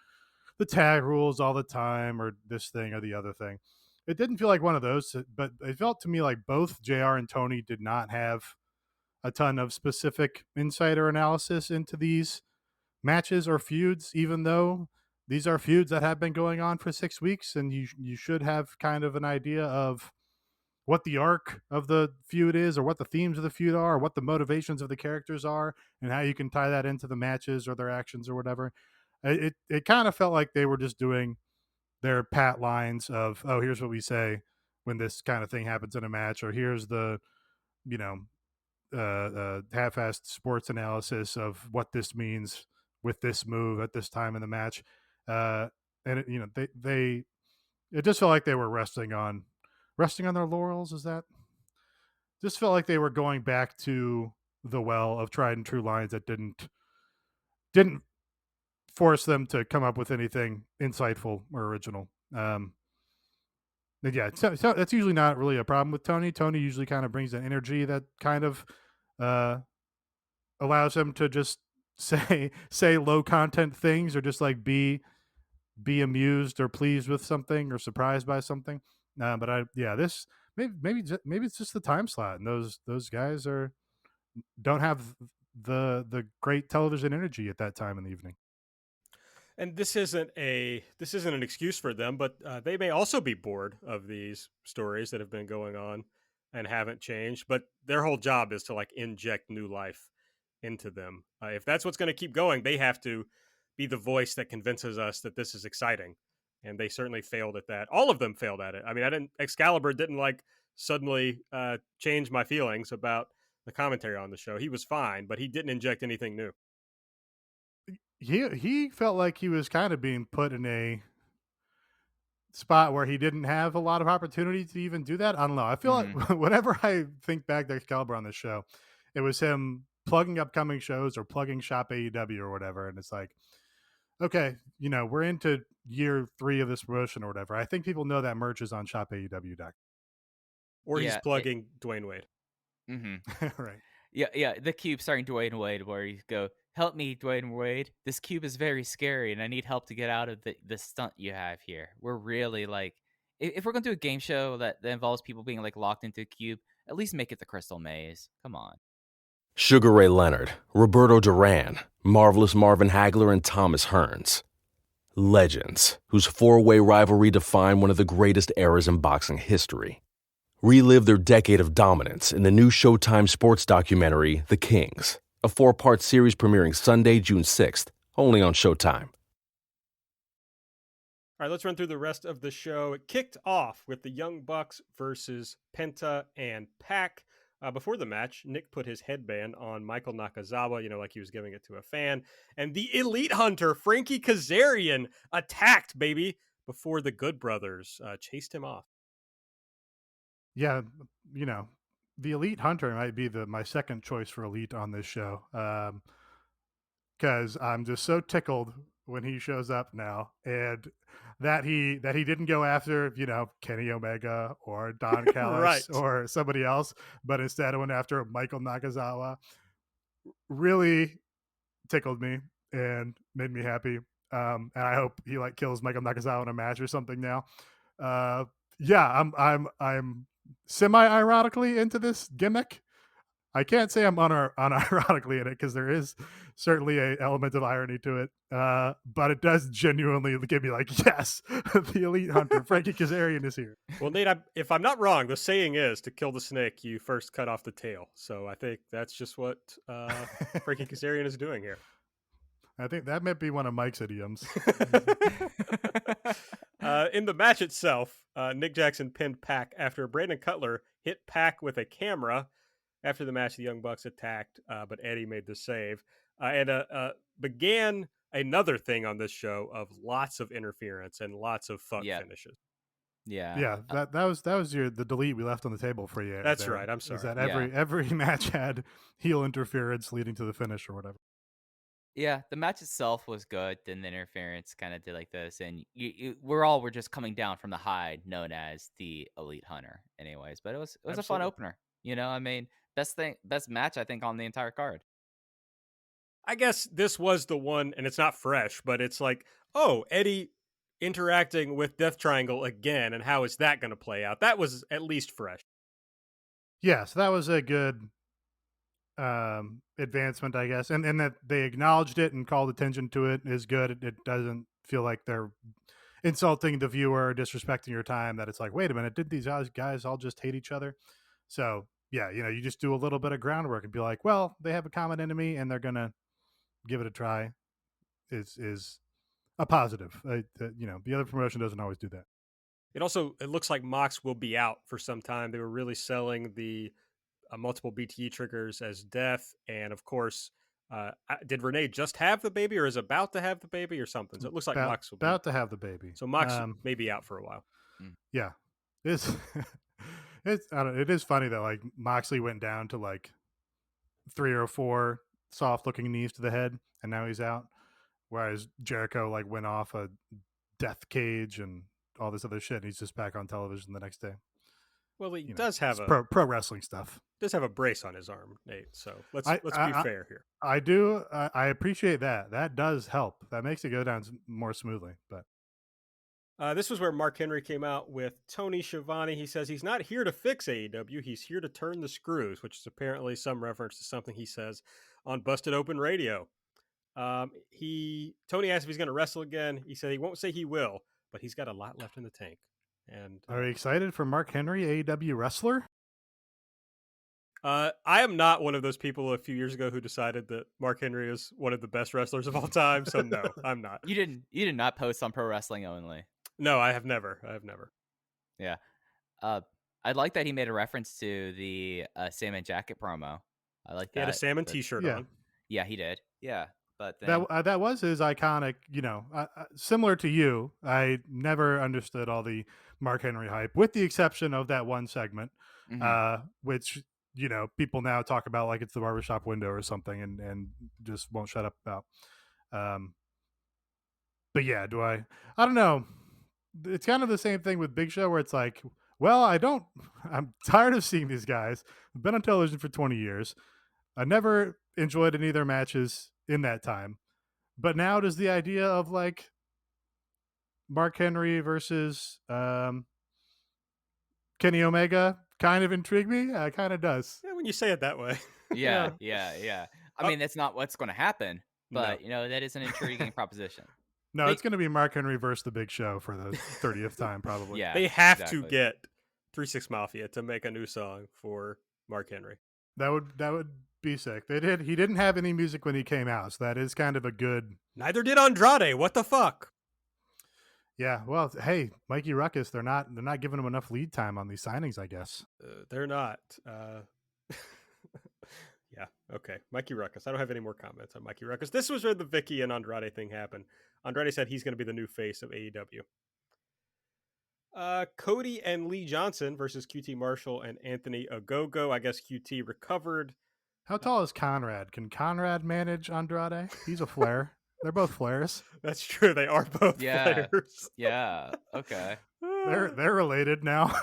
the tag rules all the time, or this thing or the other thing. It didn't feel like one of those, but it felt to me like both JR and Tony did not have a ton of specific insider analysis into these matches or feuds, even though these are feuds that have been going on for 6 weeks, and you should have kind of an idea of what the arc of the feud is, or what the themes of the feud are, or what the motivations of the characters are, and how you can tie that into the matches or their actions or whatever. It kind of felt like they were just doing their pat lines of, oh, here's what we say when this kind of thing happens in a match, or here's the, you know, half-assed sports analysis of what this means with this move at this time in the match. And they it just felt like they were resting on their laurels. Is that just felt like they were going back to the well of tried and true lines that didn't force them to come up with anything insightful or original. Yeah, so that's usually not really a problem with Tony. Tony usually kind of brings an energy that kind of uh, allows him to just say low content things, or just like be amused or pleased with something or surprised by something. But this maybe it's just the time slot, and those guys don't have the great television energy at that time in the evening. And this isn't an excuse for them, but they may also be bored of these stories that have been going on and haven't changed. But their whole job is to like inject new life into them. If that's what's going to keep going, they have to be the voice that convinces us that this is exciting. And they certainly failed at that. All of them failed at it. I mean, Excalibur didn't like suddenly change my feelings about the commentary on the show. He was fine, but he didn't inject anything new. He felt like he was kind of being put in a spot where he didn't have a lot of opportunity to even do that. I don't know. I feel like whenever I think back to Excalibur on this show, it was him plugging upcoming shows or plugging Shop AEW or whatever. And it's like, okay, we're into year 3 of this promotion or whatever. I think people know that merch is on shopaew.com. Or he's plugging Dwayne Wade. Mm-hmm. Right. Yeah. The cube starting Dwayne Wade, where you go, help me, Dwayne Wade. This cube is very scary, and I need help to get out of the stunt you have here. We're really like, if we're going to do a game show that involves people being like locked into a cube, at least make it the Crystal Maze. Come on. Sugar Ray Leonard, Roberto Duran, Marvelous Marvin Hagler, and Thomas Hearns. Legends, whose 4-way rivalry defined one of the greatest eras in boxing history. Relive their decade of dominance in the new Showtime sports documentary, The Kings, a 4-part series premiering Sunday, June 6th, only on Showtime. All right, let's run through the rest of the show. It kicked off with the Young Bucks versus Penta and Pac. Before the match, Nick put his headband on Michael Nakazawa, like he was giving it to a fan. And the Elite Hunter, Frankie Kazarian, attacked, baby, before the Good Brothers chased him off. Yeah, the Elite Hunter might be my second choice for Elite on this show, because I'm just so tickled when he shows up now, and that he didn't go after Kenny Omega or Don Callis right. or somebody else, but instead went after Michael Nakazawa. Really tickled me and made me happy. And I hope he kills Michael Nakazawa in a match or something now. Yeah, I'm semi-ironically into this gimmick. I can't say I'm unironically in it, because there is certainly an element of irony to it. But it does genuinely give me yes, the Elite Hunter, Frankie Kazarian, is here. Well, Nate, if I'm not wrong, the saying is to kill the snake, you first cut off the tail. So I think that's just what Frankie Kazarian is doing here. I think that might be one of Mike's idioms. In the match itself, Nick Jackson pinned Pac after Brandon Cutler hit Pac with a camera. After the match, the Young Bucks attacked, but Eddie made the save. And began another thing on this show of lots of interference and lots of fuck finishes. Yeah. That was the delete we left on the table for you. That's right. I'm sorry. Is that every match had heel interference leading to the finish or whatever. Yeah, the match itself was good. Then the interference kind of did like this, and we're just coming down from the high known as the Elite Hunter, anyways. But it was a fun opener. I mean, best match I think on the entire card. I guess this was the one, and it's not fresh, but it's like, oh, Eddie interacting with Death Triangle again, and how is that going to play out? That was at least fresh. Yeah, so that was a good advancement, I guess, and that they acknowledged it and called attention to it is good. It doesn't feel like they're insulting the viewer, disrespecting your time, that it's like, wait a minute, did these guys all just hate each other? So yeah, you just do a little bit of groundwork and be like, well, they have a common enemy and they're gonna give it a try. Is a positive. The other promotion doesn't always do that. It looks like Mox will be out for some time. They were really selling the multiple BTE triggers as death, and of course, did Renee just have the baby, or is about to have the baby, or something? So it looks like Mox will about to have the baby. So Mox may be out for a while. Yeah, it's it is funny that like Moxley went down to like 3 or 4 soft looking knees to the head, and now he's out. Whereas Jericho like went off a death cage and all this other shit. And he's just back on television the next day. Well, he does have pro wrestling stuff. Does have a brace on his arm, Nate. So let's be fair here. I do. I appreciate that. That does help. That makes it go down more smoothly. But this was where Mark Henry came out with Tony Schiavone. He says he's not here to fix AEW. He's here to turn the screws, which is apparently some reference to something he says on Busted Open Radio. Tony asked if he's going to wrestle again. He said he won't say he will, but he's got a lot left in the tank. And are you excited for Mark Henry, AEW wrestler? I am not one of those people a few years ago who decided that Mark Henry is one of the best wrestlers of all time. So no, I'm not. You did not post on Pro Wrestling Only. No, I have never. Yeah. I like that he made a reference to the salmon jacket promo. I like that. He had a salmon t-shirt on. Yeah, he did. Yeah. But then, that was his iconic, similar to you. I never understood all the Mark Henry hype, with the exception of that one segment, which, people now talk about like it's the barbershop window or something and just won't shut up about. But yeah, I don't know. It's kind of the same thing with Big Show, where it's like, well, I'm tired of seeing these guys. I've been on television for 20 years. I never enjoyed any of their matches in that time. But now does the idea of like Mark Henry versus Kenny Omega kind of intrigue me? It kind of does. Yeah, when you say it that way. Yeah. I mean, that's not what's going to happen, but that is an intriguing proposition. No, it's going to be Mark Henry versus the Big Show for the 30th time, probably. Yeah, they have to get 3-6 Mafia to make a new song for Mark Henry. That would be sick. He didn't have any music when he came out, so that is kind of a good. Neither did Andrade. What the fuck? Yeah, well, hey, Mikey Ruckus, they're not giving him enough lead time on these signings, I guess. They're not. Yeah, okay. Mikey Ruckus. I don't have any more comments on Mikey Ruckus. This was where the Vicky and Andrade thing happened. Andrade said he's going to be the new face of AEW. Cody and Lee Johnson versus QT Marshall and Anthony Ogogo. I guess QT recovered. How tall is Conrad? Can Conrad manage Andrade? He's a flare. They're both flares. That's true. They are both flares. Yeah. Okay. They're related now.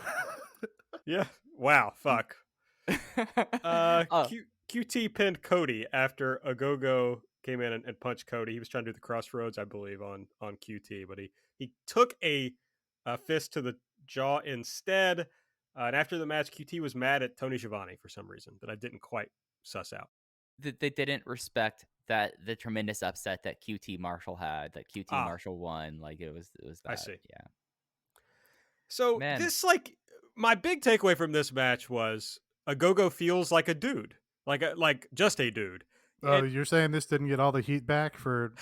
Yeah. Wow. Fuck. QT pinned Cody after Ogogo came in and punched Cody. He was trying to do the crossroads, I believe, on QT, but he took a fist to the jaw instead. And after the match, QT was mad at Tony Schiavone for some reason that I didn't quite suss out. They didn't respect the tremendous upset that QT Marshall had, that QT Marshall won. Like it was that. I see. Yeah. So this, like, my big takeaway from this match was Ogogo feels like a dude, like just a dude. Oh, you're saying this didn't get all the heat back for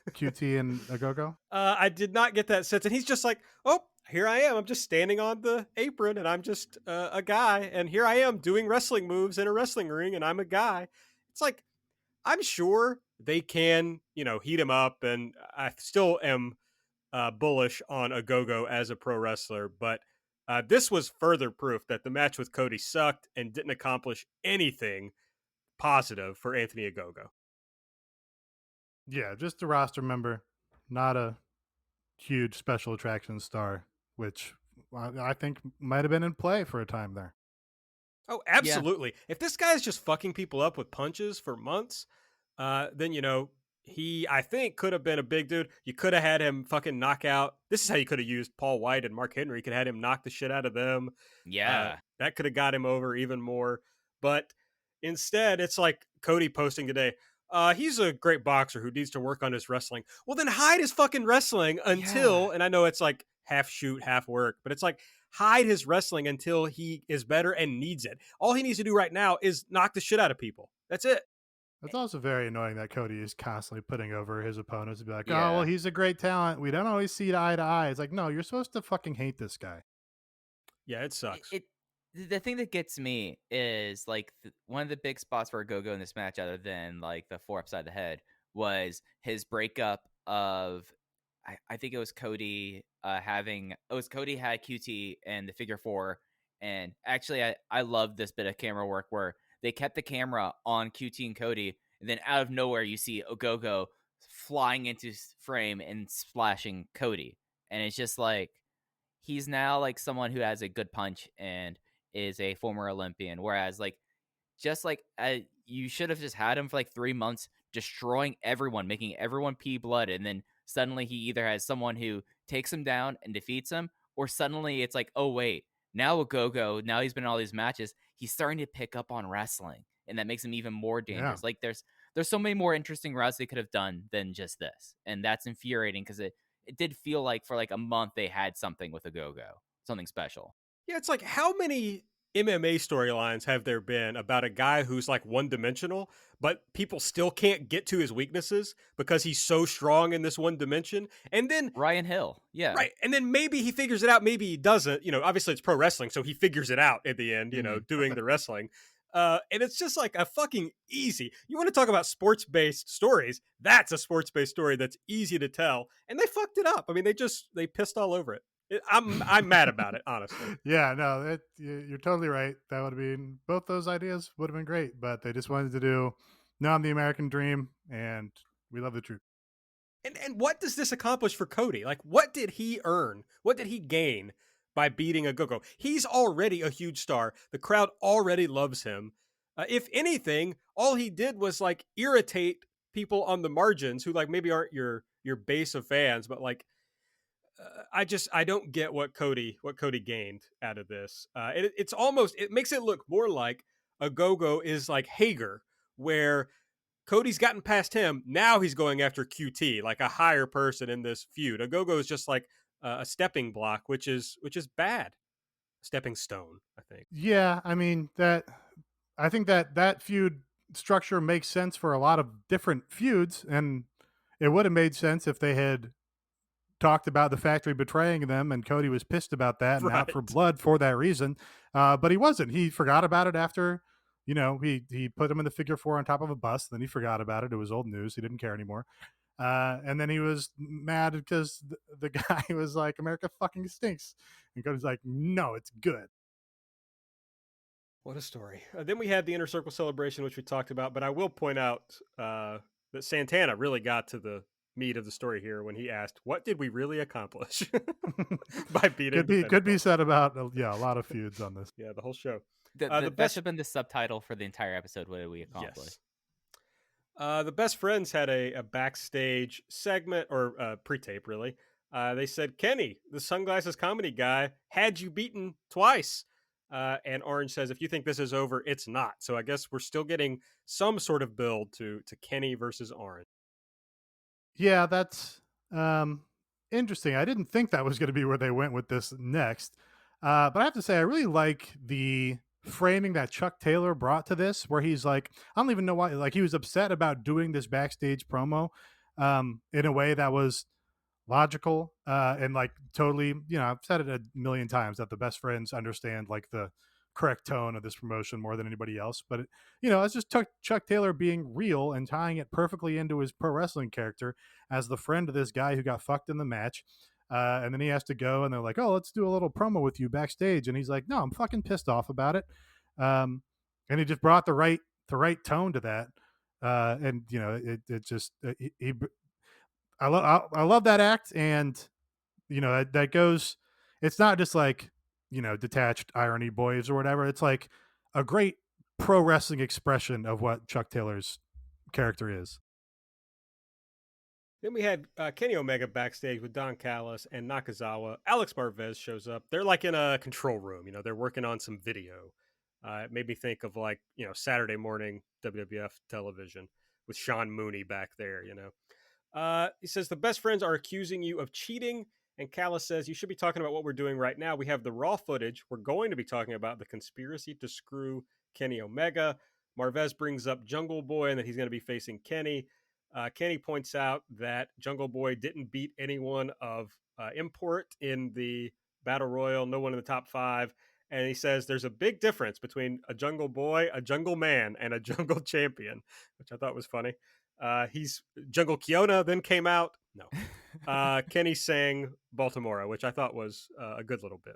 QT and Ogogo? I did not get that sense. And he's just like, oh, here I am. I'm just standing on the apron and I'm just a guy. And here I am doing wrestling moves in a wrestling ring and I'm a guy. It's like, I'm sure they can, heat him up. And I still am bullish on Ogogo as a pro wrestler. But this was further proof that the match with Cody sucked and didn't accomplish anything positive for Anthony Ogogo. Yeah, just a roster member, not a huge special attraction star, which I think might have been in play for a time there. Oh, absolutely. Yeah. If this guy is just fucking people up with punches for months, then, he, I think, could have been a big dude. You could have had him fucking knock out. This is how you could have used Paul White and Mark Henry. You could have had him knock the shit out of them. Yeah. That could have got him over even more. But instead, it's like Cody posting today, He's a great boxer who needs to work on his wrestling. Well, then hide his fucking wrestling until, and I know it's like half shoot, half work, but it's like hide his wrestling until he is better and needs it. All he needs to do right now is knock the shit out of people. That's it. It's also very annoying that Cody is constantly putting over his opponents to be like, oh, Yeah. well, he's a great talent. We don't always see eye to eye. It's like, no, you're supposed to fucking hate this guy. Yeah, it sucks. The thing that gets me is like one of the big spots for a Go-Go in this match, other than like the 4 upside the head, was his breakup of I think it was Cody Cody had QT and the figure 4, and actually I love this bit of camera work where they kept the camera on QT and Cody, and then out of nowhere you see Go-Go flying into frame and splashing Cody, and it's just like he's now like someone who has a good punch and is a former Olympian, whereas like just like you should have just had him for like 3 months destroying everyone, making everyone pee blood, and then suddenly he either has someone who takes him down and defeats him, or suddenly it's like, oh wait, now a Go-Go, now he's been in all these matches, he's starting to pick up on wrestling, and that makes him even more dangerous. Yeah. Like there's so many more interesting routes they could have done than just this, and that's infuriating because it did feel like for like a month they had something with a Go-Go, something special. Yeah, it's like how many MMA storylines have there been about a guy who's like one-dimensional, but people still can't get to his weaknesses because he's so strong in this one dimension? And then Ryan Hill, yeah. right, and then maybe he figures it out, maybe he doesn't. Obviously it's pro wrestling, so he figures it out at the end, doing the wrestling. And it's just like a fucking easy. You want to talk about sports-based stories? That's a sports-based story that's easy to tell, and they fucked it up. I mean, they pissed all over it. I'm mad about it, honestly. Yeah, no, you're totally right. That would have been, both those ideas would have been great, but they just wanted to do, no, I'm the American dream, and we love the truth. And what does this accomplish for Cody? Like, what did he earn? What did he gain by beating a Go-Go? He's already a huge star. The crowd already loves him. If anything, all he did was like irritate people on the margins who like maybe aren't your base of fans, but like I don't get what Cody gained out of this. It makes it look more like a Go-Go is like Hager, where Cody's gotten past him. Now he's going after QT, like a higher person in this feud. A Go-Go is just like a stepping block, which is bad. Stepping stone, I think. Yeah, I mean I think that feud structure makes sense for a lot of different feuds, and it would have made sense if they had talked about the factory betraying them and Cody was pissed about that and out for blood for that reason. But he wasn't. He forgot about it after, he put him in the figure 4 on top of a bus. Then he forgot about it. It was old news. He didn't care anymore. And then he was mad because the guy was like, America fucking stinks. And Cody's like, no, it's good. What a story. Then we had the Inner Circle celebration, which we talked about, but I will point out that Santana really got to the meat of the story here when he asked, what did we really accomplish by beating could be said about a lot of feuds on this. Yeah, the whole show. That should have been the subtitle for the entire episode. What did we accomplish? Yes. The Best Friends had a backstage segment, or pre-tape really. They said, Kenny, the sunglasses comedy guy, had you beaten twice. And Orange says, if you think this is over, it's not. So I guess we're still getting some sort of build to Kenny versus Orange. Yeah, that's interesting. I didn't think that was going to be where they went with this next. But I have to say, I really like the framing that Chuck Taylor brought to this, where he's like, I don't even know why, like he was upset about doing this backstage promo in a way that was logical and like totally, I've said it a million times that the Best Friends understand like the correct tone of this promotion more than anybody else, but it's just Chuck Taylor being real and tying it perfectly into his pro wrestling character as the friend of this guy who got fucked in the match, and then he has to go and they're like, oh, let's do a little promo with you backstage, and he's like, no, I'm fucking pissed off about it, and he just brought the right tone to that, and it just I love that act, and that goes, it's not just like detached irony boys or whatever. It's like a great pro wrestling expression of what Chuck Taylor's character is. Then we had Kenny Omega backstage with Don Callis and Nakazawa. Alex Marvez shows up. They're like in a control room. They're working on some video. It made me think of like, Saturday morning WWF television. with Sean Mooney back there, you know. He says the best friends are accusing you of cheating. And Callis says you should be talking about what we're doing right now. We have the raw footage. We're going to be talking about the conspiracy to screw Kenny Omega. Marvez brings up Jungle Boy and that he's going to be facing Kenny. Kenny points out that Jungle Boy didn't beat anyone of import in the Battle Royal, no one in the top 5. And he says there's a big difference between a Jungle Boy, a Jungle Man, and a Jungle Champion, which I thought was funny. He's Jungle Kiona then came out. No. Kenny sang Baltimore, which I thought was a good little bit.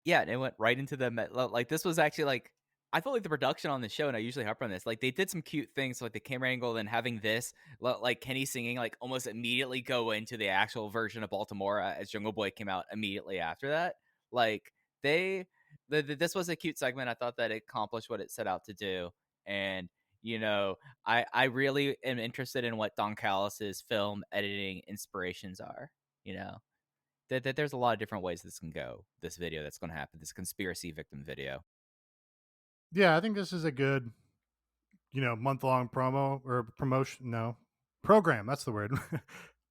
Yeah, and it went right into the like. This was actually like I felt like the production on the show, and I usually harp on this. Like they did some cute things, like the camera angle, and having this, like Kenny singing, like almost immediately go into the actual version of Baltimore as Jungle Boy came out immediately after that. Like this was a cute segment. I thought that it accomplished what it set out to do, and I really am interested in what Don Callis's film editing inspirations are. That there's a lot of different ways this can go. This video that's going to happen. This conspiracy victim video. Yeah, I think this is a good, month-long promo or promotion. No, program. That's the word.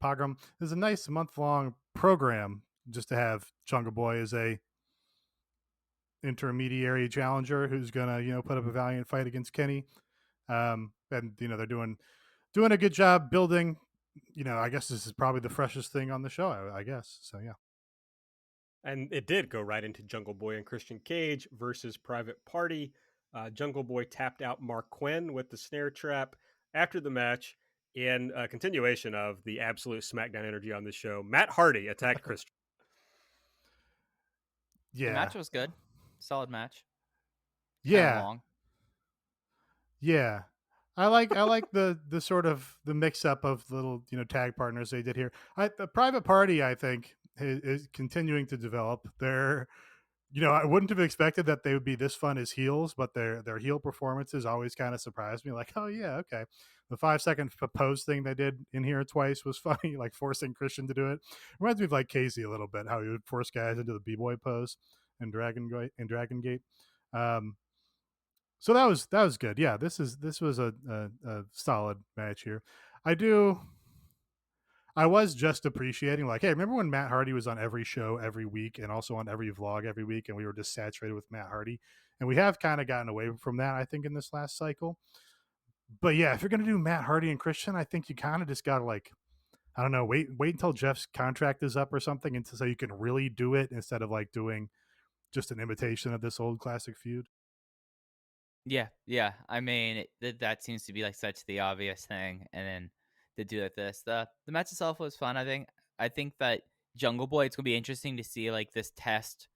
Program. There's a nice month-long program just to have Jungle Boy as a intermediary challenger who's gonna, put up a valiant fight against Kenny. And they're doing a good job building. I guess this is probably the freshest thing on the show. I guess so. Yeah. And it did go right into Jungle Boy and Christian Cage versus Private Party. Jungle Boy tapped out Mark Quinn with the snare trap after the match. In a continuation of the absolute SmackDown energy on this show, Matt Hardy attacked Christian. Yeah, the match was good, solid match. Yeah, long. Yeah, I like the sort of the mix up of little tag partners they did here. The Private Party, I think, is continuing to develop. They're I wouldn't have expected that they would be this fun as heels, but their heel performances always kind of surprised me. Like, oh yeah, okay. The 5-second pose thing they did in here twice was funny, like forcing Christian to do it. Reminds me of like Casey a little bit, how he would force guys into the b-boy pose in Dragon Gate. So that was good. Yeah, this was a solid match here. I was just appreciating, like, hey, remember when Matt Hardy was on every show every week and also on every vlog every week, and we were just saturated with Matt Hardy, and we have kind of gotten away from that, I think, in this last cycle. But yeah, if you're gonna do Matt Hardy and Christian, I think you kind of just gotta, like, I don't know, wait until Jeff's contract is up or something, and so you can really do it instead of like doing just an imitation of this old classic feud. Yeah. I mean, that seems to be like such the obvious thing, and then to do like this, the match itself was fun. I think that Jungle Boy, it's gonna be interesting to see like this test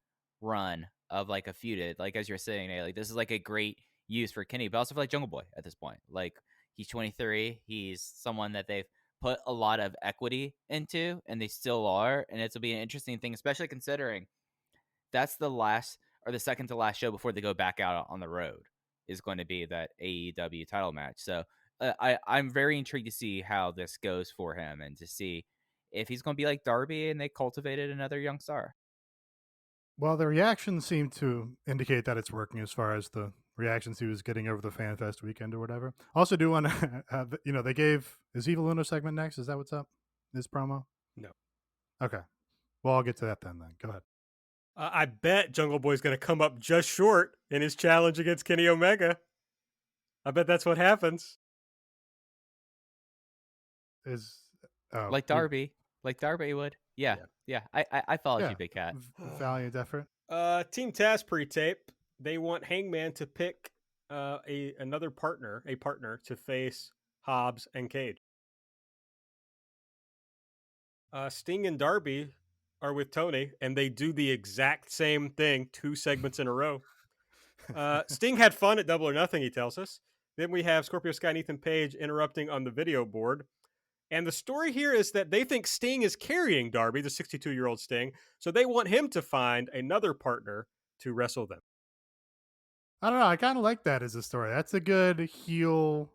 run of like a feuded, like as you're saying, like this is like a great use for Kenny, but also for like Jungle Boy at this point. Like he's 23, he's someone that they've put a lot of equity into, and they still are, and it'll be an interesting thing, especially considering that's the last or the second to last show before they go back out on the road is going to be that AEW title match. So I'm very intrigued to see how this goes for him and to see if he's going to be like Darby and they cultivated another young star. Well, the reactions seem to indicate that it's working as far as the reactions he was getting over the FanFest weekend or whatever. Also, do want to, they gave, is Evil Uno segment next? Is that what's up? This promo? No. Okay. Well, I'll get to that then. Go ahead. I bet Jungle Boy's going to come up just short in his challenge against Kenny Omega. I bet that's what happens. Like Darby would. Yeah. I followed you, Big Cat. Valiant effort. Team Taz pre-tape. They want Hangman to pick a partner to face Hobbs and Cage. Sting and Darby are with Tony, and they do the exact same thing 2 segments in a row. Sting had fun at Double or Nothing, he tells us. Then we have Scorpio Sky and Ethan Page interrupting on the video board. And the story here is that they think Sting is carrying Darby, the 62-year-old Sting, so they want him to find another partner to wrestle them. I don't know. I kind of like that as a story. That's a good heel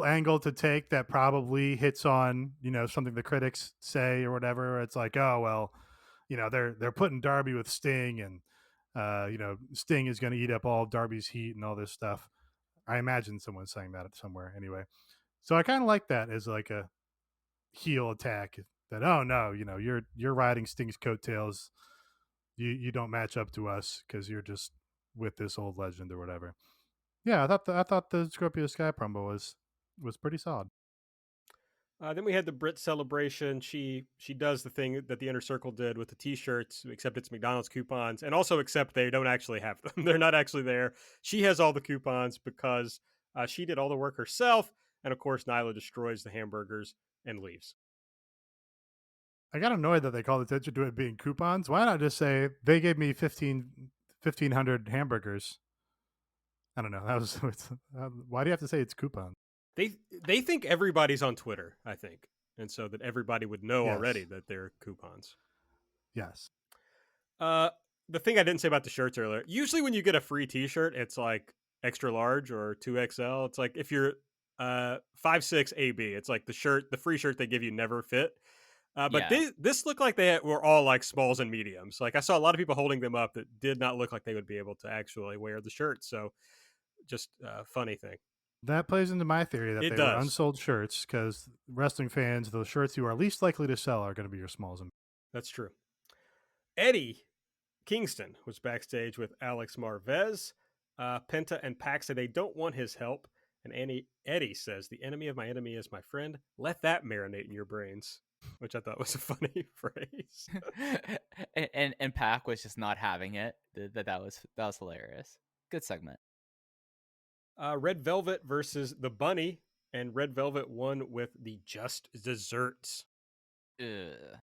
angle to take that probably hits on, something the critics say or whatever. It's like, oh, well, they're putting Darby with Sting and, Sting is going to eat up all Darby's heat and all this stuff. I imagine someone's saying that somewhere anyway. So I kind of like that as like a heel attack. That, oh no, you're riding Sting's coattails. You don't match up to us because you're just with this old legend or whatever. Yeah, I thought the Scorpio Sky promo was pretty solid. Then we had the Brit celebration. She does the thing that the Inner Circle did with the T-shirts, except it's McDonald's coupons, and also except they don't actually have them. They're not actually there. She has all the coupons because she did all the work herself, and of course Nyla destroys the hamburgers and leaves. I got annoyed that they called attention to it being coupons. Why not just say they gave me 1,500 hamburgers? I don't know. That was why do you have to say it's coupons? They think everybody's on Twitter, I think, and so that everybody would know Yes. already that they're coupons. Yes. The thing I didn't say about the shirts earlier. Usually, when you get a free T-shirt, it's like extra large or 2XL. It's like if you're 5'6" AB, it's like the free shirt they give you never fit. But Yeah. this looked like they were all like smalls and mediums. Like I saw a lot of people holding them up that did not look like they would be able to actually wear the shirt. So just a funny thing. That plays into my theory that It they does. were unsold shirts because wrestling fans, the shirts you are least likely to sell are going to be your smalls. And That's true. Eddie Kingston was backstage with Alex Marvez. Penta and Pac say they don't want his help. And Eddie says, "The enemy of my enemy is my friend. Let that marinate in your brains," which I thought was a funny phrase. and Pac was just not having it. That was hilarious. Good segment. Red Velvet versus the Bunny, and Red Velvet won with the Just Desserts. Ugh.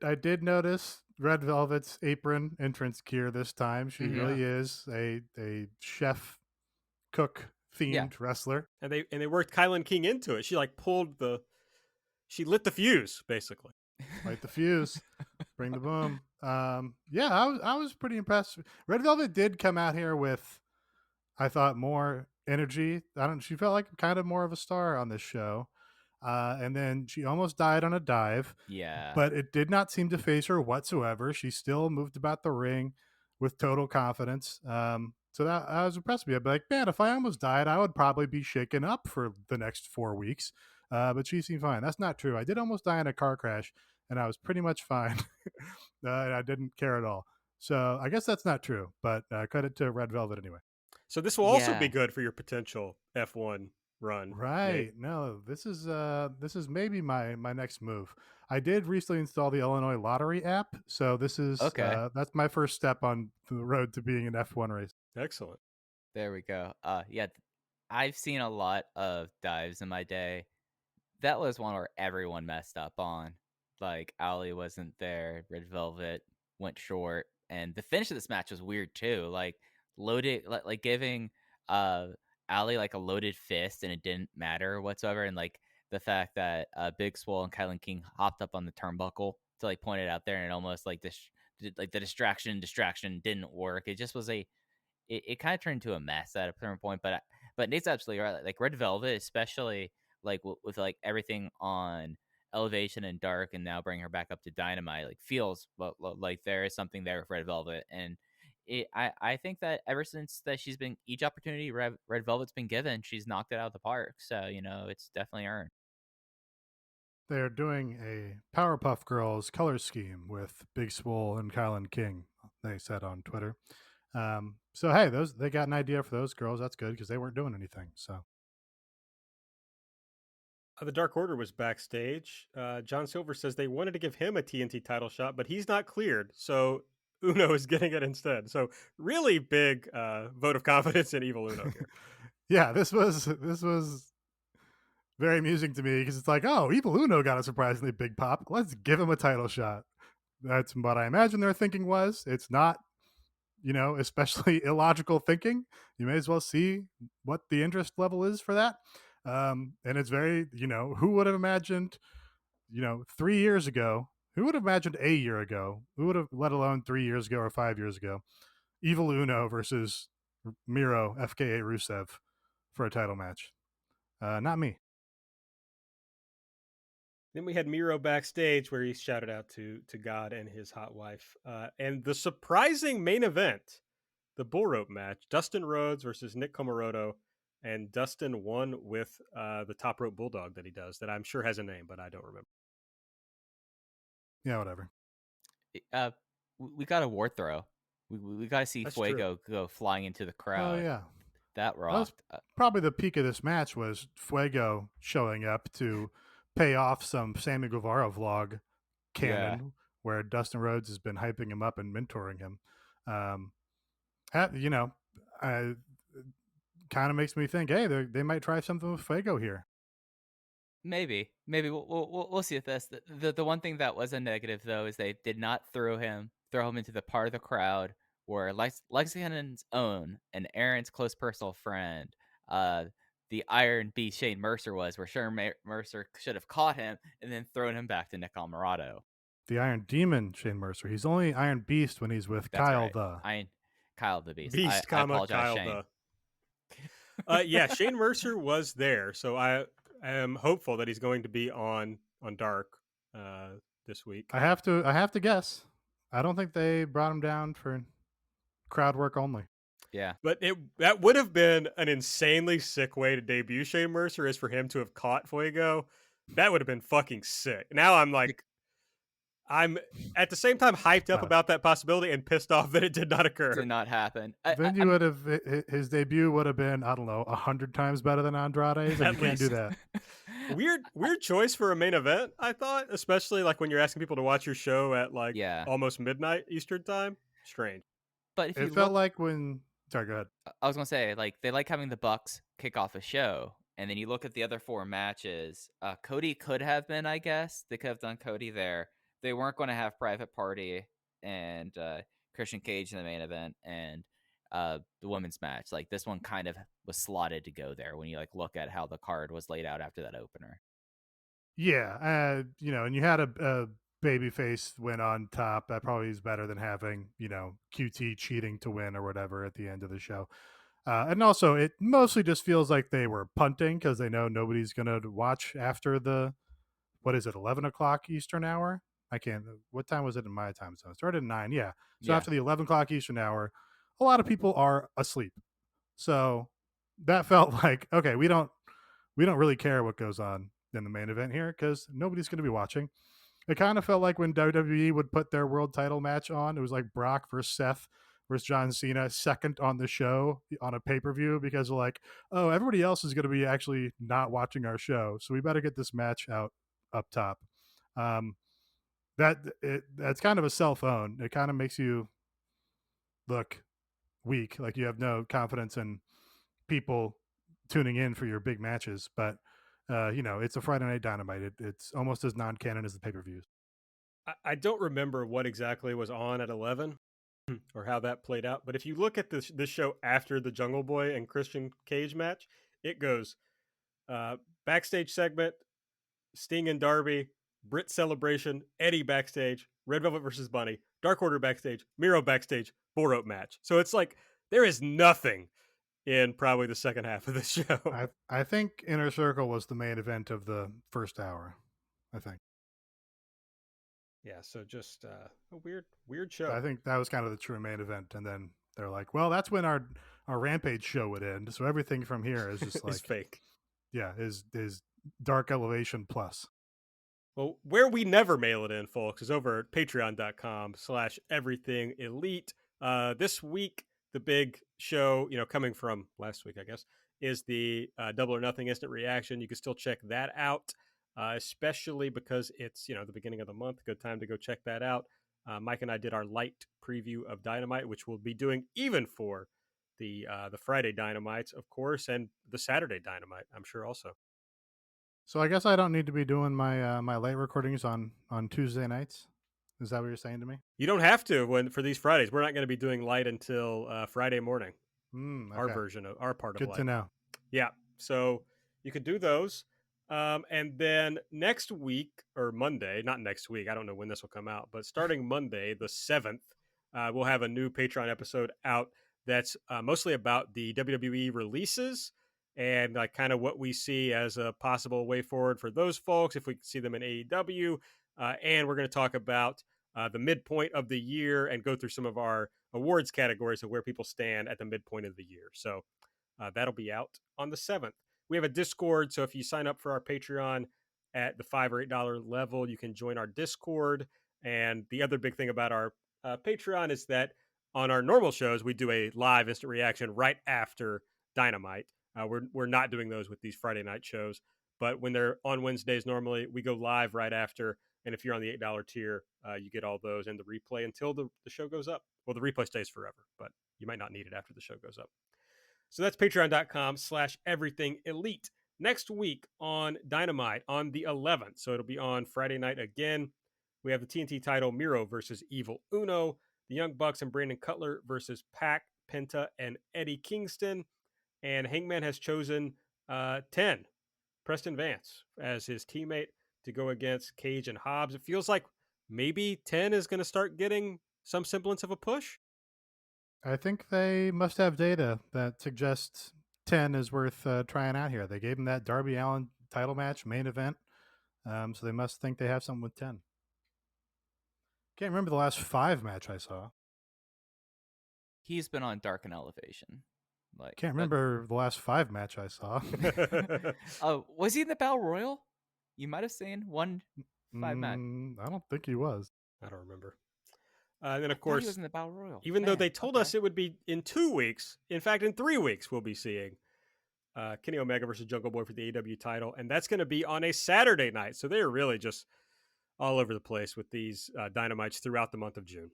I did notice Red Velvet's apron entrance gear this time. She Mhm. really is a chef cook themed wrestler. And they worked Kylan King into it. She like she lit the fuse, basically. Light the fuse, bring the boom. Yeah, I was pretty impressed. Red Velvet did come out here with, I thought, more energy. She felt like kind of more of a star on this show. And then she almost died on a dive. Yeah. But it did not seem to phase her whatsoever. She still moved about the ring with total confidence. So that I was impressed with me. I'd be like, man, if I almost died, I would probably be shaken up for the next 4 weeks. But she seemed fine. That's not true. I did almost die in a car crash, and I was pretty much fine. And I didn't care at all. So I guess that's not true. But credit to Red Velvet anyway. So this will also Yeah. be good for your potential F1 run. Right. Nate. No, this is maybe my next move. I did recently install the Illinois Lottery app, so this is Okay. that's my first step on the road to being an F1 race. Excellent. There we go. Yeah, I've seen a lot of dives in my day. That was one where everyone messed up on. Like Ali wasn't there, Red Velvet went short, and the finish of this match was weird too. Like loaded, like giving Ali like a loaded fist, and it didn't matter whatsoever. And like the fact that Big Swole and Kylan King hopped up on the turnbuckle to like point it out there, and it almost like this, like the distraction didn't work. It just was it kind of turned into a mess at a certain point. But Nate's absolutely right. Like Red Velvet, especially like with like everything on Elevation and Dark, and now bring her back up to Dynamite, like feels like there is something there with Red Velvet. And I think that ever since that she's been, each opportunity Red Velvet's been given, she's knocked it out of the park. So it's definitely earned. They're doing a Powerpuff Girls color scheme with Big Swole and Kylan King, they said on Twitter. So hey, they got an idea for those girls. That's good because they weren't doing anything. So The Dark Order was backstage. John Silver says they wanted to give him a TNT title shot, but he's not cleared. So Uno is getting it instead. So really big vote of confidence in Evil Uno here. yeah, this was very amusing to me because it's like, oh, Evil Uno got a surprisingly big pop. Let's give him a title shot. That's what I imagine their thinking was. It's not, especially illogical thinking. You may as well see what the interest level is for that. And it's very, who would have imagined, 3 years ago, who would have imagined a year ago, who would have, let alone 3 years ago or 5 years ago, Evil Uno versus Miro, FKA Rusev for a title match? Not me. Then we had Miro backstage where he shouted out to God and his hot wife. And the surprising main event, the bull rope match, Dustin Rhodes versus Nick Komoroto. and Dustin won with the top rope bulldog that he does, that I'm sure has a name, but I don't remember. Yeah, whatever. We got a war throw. We got to see That's Fuego go flying into the crowd. Oh yeah, that that was rocked. probably the peak of this match was Fuego showing up to pay off some Sammy Guevara vlog canon where Dustin Rhodes has been hyping him up and mentoring him. You know, kind of makes me think, hey, they might try something with Fuego here. Maybe we'll see with this. The one thing that was a negative though is they did not throw him into the part of the crowd where Lexington's own and Aaron's close personal friend, the Iron Beast Shane Mercer was, where Shane Mercer should have caught him and then thrown him back to Nick Alvarado. The Iron Demon Shane Mercer. He's only Iron Beast when he's with That's Kyle right. Kyle the Beast. Beast, I apologize, Kyle Shane. Yeah, Shane Mercer was there, so I am hopeful that he's going to be on Dark this week. I have to guess. I don't think they brought him down for crowd work only. Yeah, but that would have been an insanely sick way to debut Shane Mercer, is for him to have caught Fuego. That would have been fucking sick. Now I'm at the same time hyped up about that possibility and pissed off that it did not occur. Did not happen. Then would have his debut would have been, I don't know, 100 times better than Andrade's. Like, you can't do that. Weird choice for a main event, I thought, especially like when you're asking people to watch your show at almost midnight Eastern time. Strange. But if it felt like when. Sorry, go ahead. I was gonna say, like, they like having the Bucks kick off a show, and then you look at the other 4 matches. Cody could have been, I guess, they could have done Cody there. They weren't going to have Private Party and Christian Cage in the main event and the women's match. Like, this one kind of was slotted to go there when you look at how the card was laid out after that opener. Yeah, and you had a babyface win on top. That probably is better than having QT cheating to win or whatever at the end of the show. And also, it mostly just feels like they were punting because they know nobody's gonna watch after the 11 o'clock Eastern hour. I can't. What time was it in my time zone? It started at 9. Yeah. So after the 11 o'clock Eastern hour, a lot of people are asleep. So that felt like, okay, we don't really care what goes on in the main event here because nobody's going to be watching. It kind of felt like when WWE would put their world title match on, it was like Brock versus Seth versus John Cena, second on the show on a pay-per-view, because like, oh, everybody else is going to be actually not watching our show, so we better get this match out up top. That's kind of a cell phone. It kind of makes you look weak, like you have no confidence in people tuning in for your big matches. But it's a Friday Night Dynamite. It's almost as non-canon as the pay-per-views. I don't remember what exactly was on at 11 or how that played out, but if you look at this show after the Jungle Boy and Christian Cage match, it goes backstage segment, Sting and Darby, Brit celebration, Eddie backstage, Red Velvet versus Bunny, Dark Order backstage, Miro backstage, Bull Rope match. So it's like there is nothing in probably the second half of the show. I think Inner Circle was the main event of the first hour, I think. Yeah, so just a weird show. I think that was kind of the true main event, and then they're like, well, that's when our Rampage show would end, so everything from here is just like is fake. Yeah, is Dark Elevation plus. Well, where we never mail it in, folks, is over at patreon.com/everythingelite. This week, the big show, coming from last week, I guess, is the Double or Nothing Instant Reaction. You can still check that out, especially because it's, the beginning of the month. Good time to go check that out. Mike and I did our light preview of Dynamite, which we'll be doing even for the Friday Dynamites, of course, and the Saturday Dynamite, I'm sure also. So I guess I don't need to be doing my my late recordings on Tuesday nights. Is that what you're saying to me? You don't have to for these Fridays. We're not going to be doing light until Friday morning. Okay. Our version of our part of light. Good to know. Yeah, so you could do those, and then next week or Monday, not next week. I don't know when this will come out, but starting Monday, the 7th, we'll have a new Patreon episode out that's mostly about the WWE releases and like kind of what we see as a possible way forward for those folks if we can see them in AEW. And we're going to talk about the midpoint of the year and go through some of our awards categories of where people stand at the midpoint of the year. So That'll be out on the 7th. We have a Discord, so if you sign up for our Patreon at the $5 or $8 level, you can join our Discord. And the other big thing about our Patreon is that on our normal shows, we do a live instant reaction right after Dynamite. We're not doing those with these Friday night shows, but when they're on Wednesdays, normally we go live right after. And if you're on the $8 tier, you get all those and the replay until the show goes up. Well, the replay stays forever, but you might not need it after the show goes up. So that's patreon.com/everythingelite. Next week on Dynamite on the 11th, so it'll be on Friday night again. We have the TNT title Miro versus Evil Uno, the Young Bucks and Brandon Cutler versus Pac, Penta, and Eddie Kingston. And Hangman has chosen 10, Preston Vance, as his teammate to go against Cage and Hobbs. It feels like maybe 10 is going to start getting some semblance of a push. I think they must have data that suggests 10 is worth trying out here. They gave him that Darby Allin title match main event, so they must think they have something with 10. Can't remember the last 5 match I saw. He's been on Dark and Elevation. Can't remember the last 5 match I saw. Was he in the Battle Royal? You might have seen 1 5 match. I don't think he was. I don't remember. And then, of course, he was in the Battle Royal. Even though they told us it would be in 2 weeks, in fact, in 3 weeks, we'll be seeing Kenny Omega versus Jungle Boy for the AEW title. And that's going to be on a Saturday night. So they're really just all over the place with these Dynamites throughout the month of June.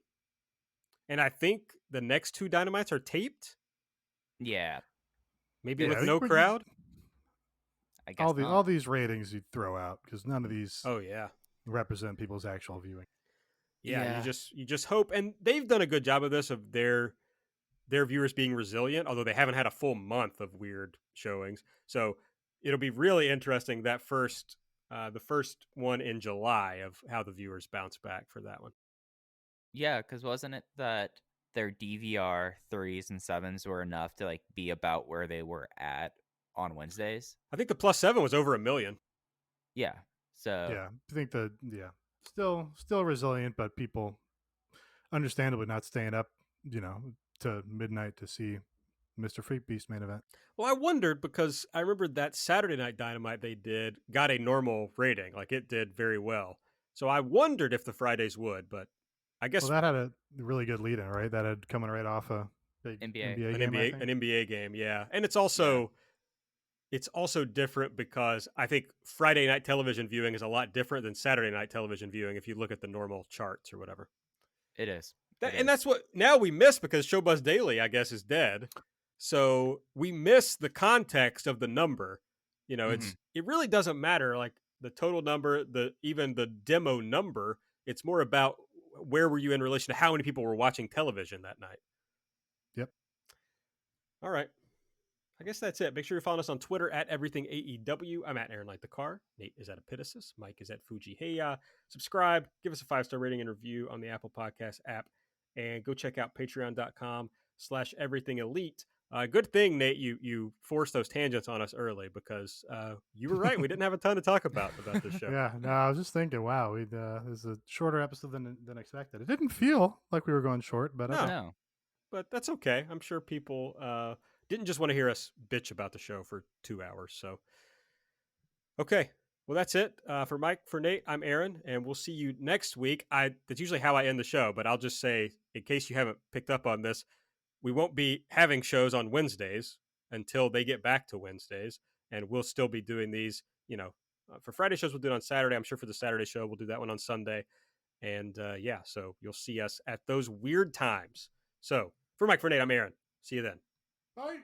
And I think the next 2 Dynamites are taped. Yeah. Maybe with no crowd. I guess all these ratings you throw out because none of these represent people's actual viewing. Yeah, you just hope, and they've done a good job of this, of their viewers being resilient, although they haven't had a full month of weird showings. So it'll be really interesting that the first one in July of how the viewers bounce back for that one. Yeah, because wasn't it that their DVR 3s and 7s were enough to be about where they were at on Wednesdays? I think the +7 was over 1 million. Yeah. So yeah, I think still resilient, but people understandably not staying up, to midnight to see Mr. Freak Beast main event. Well, I wondered because I remember that Saturday Night Dynamite they got a normal rating, it did very well. So I wondered if the Fridays would, but I guess that had a really good lead in, right? That had coming right off a big NBA game, an NBA game, yeah. And it's also different because I think Friday night television viewing is a lot different than Saturday night television viewing if you look at the normal charts or whatever. It is. That's what now we miss because Showbuzz Daily, I guess, is dead. So we miss the context of the number. It really doesn't matter, the total number, even the demo number. It's more about where were you in relation to how many people were watching television that night. Yep. All right. I guess that's it. Make sure you're following us on Twitter at EverythingAEW. I'm at Aaron Light the Car. Nate is at Epitasis. Mike is at Fuji Heya. Subscribe. Give us a 5-star rating and review on the Apple Podcast app. And go check out patreon.com/everythingelite. Good thing, Nate, you forced those tangents on us early because you were right. We didn't have a ton to talk about this show. Yeah, no, I was just thinking, wow, this is a shorter episode than expected. It didn't feel like we were going short, but no. But that's okay. I'm sure people didn't just want to hear us bitch about the show for 2 hours. So, okay. Well, that's it. For Mike, for Nate, I'm Aaron, and we'll see you next week. That's usually how I end the show, but I'll just say, in case you haven't picked up on this, we won't be having shows on Wednesdays until they get back to Wednesdays, and we'll still be doing these, for Friday shows, we'll do it on Saturday. I'm sure for the Saturday show, we'll do that one on Sunday. And so you'll see us at those weird times. So for Mike, for Nate, I'm Aaron. See you then. Bye.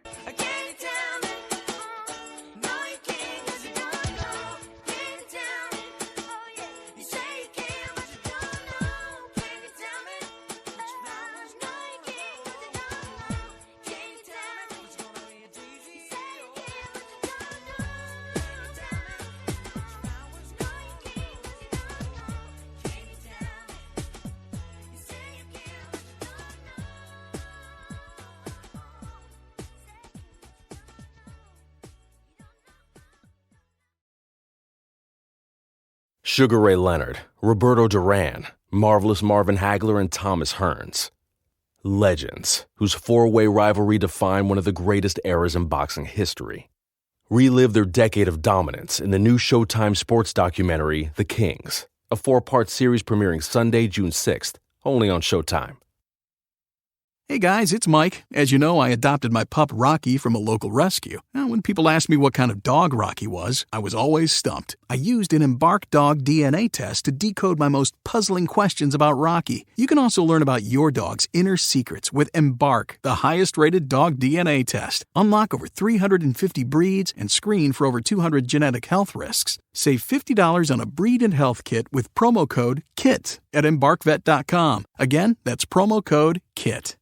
Sugar Ray Leonard, Roberto Duran, Marvelous Marvin Hagler, and Thomas Hearns. Legends, whose four-way rivalry defined one of the greatest eras in boxing history. Relive their decade of dominance in the new Showtime sports documentary, The Kings, a 4-part series premiering Sunday, June 6th, only on Showtime. Hey guys, it's Mike. As you know, I adopted my pup Rocky from a local rescue. Now, when people asked me what kind of dog Rocky was, I was always stumped. I used an Embark dog DNA test to decode my most puzzling questions about Rocky. You can also learn about your dog's inner secrets with Embark, the highest-rated dog DNA test. Unlock over 350 breeds and screen for over 200 genetic health risks. Save $50 on a breed and health kit with promo code KIT at embarkvet.com. Again, that's promo code KIT.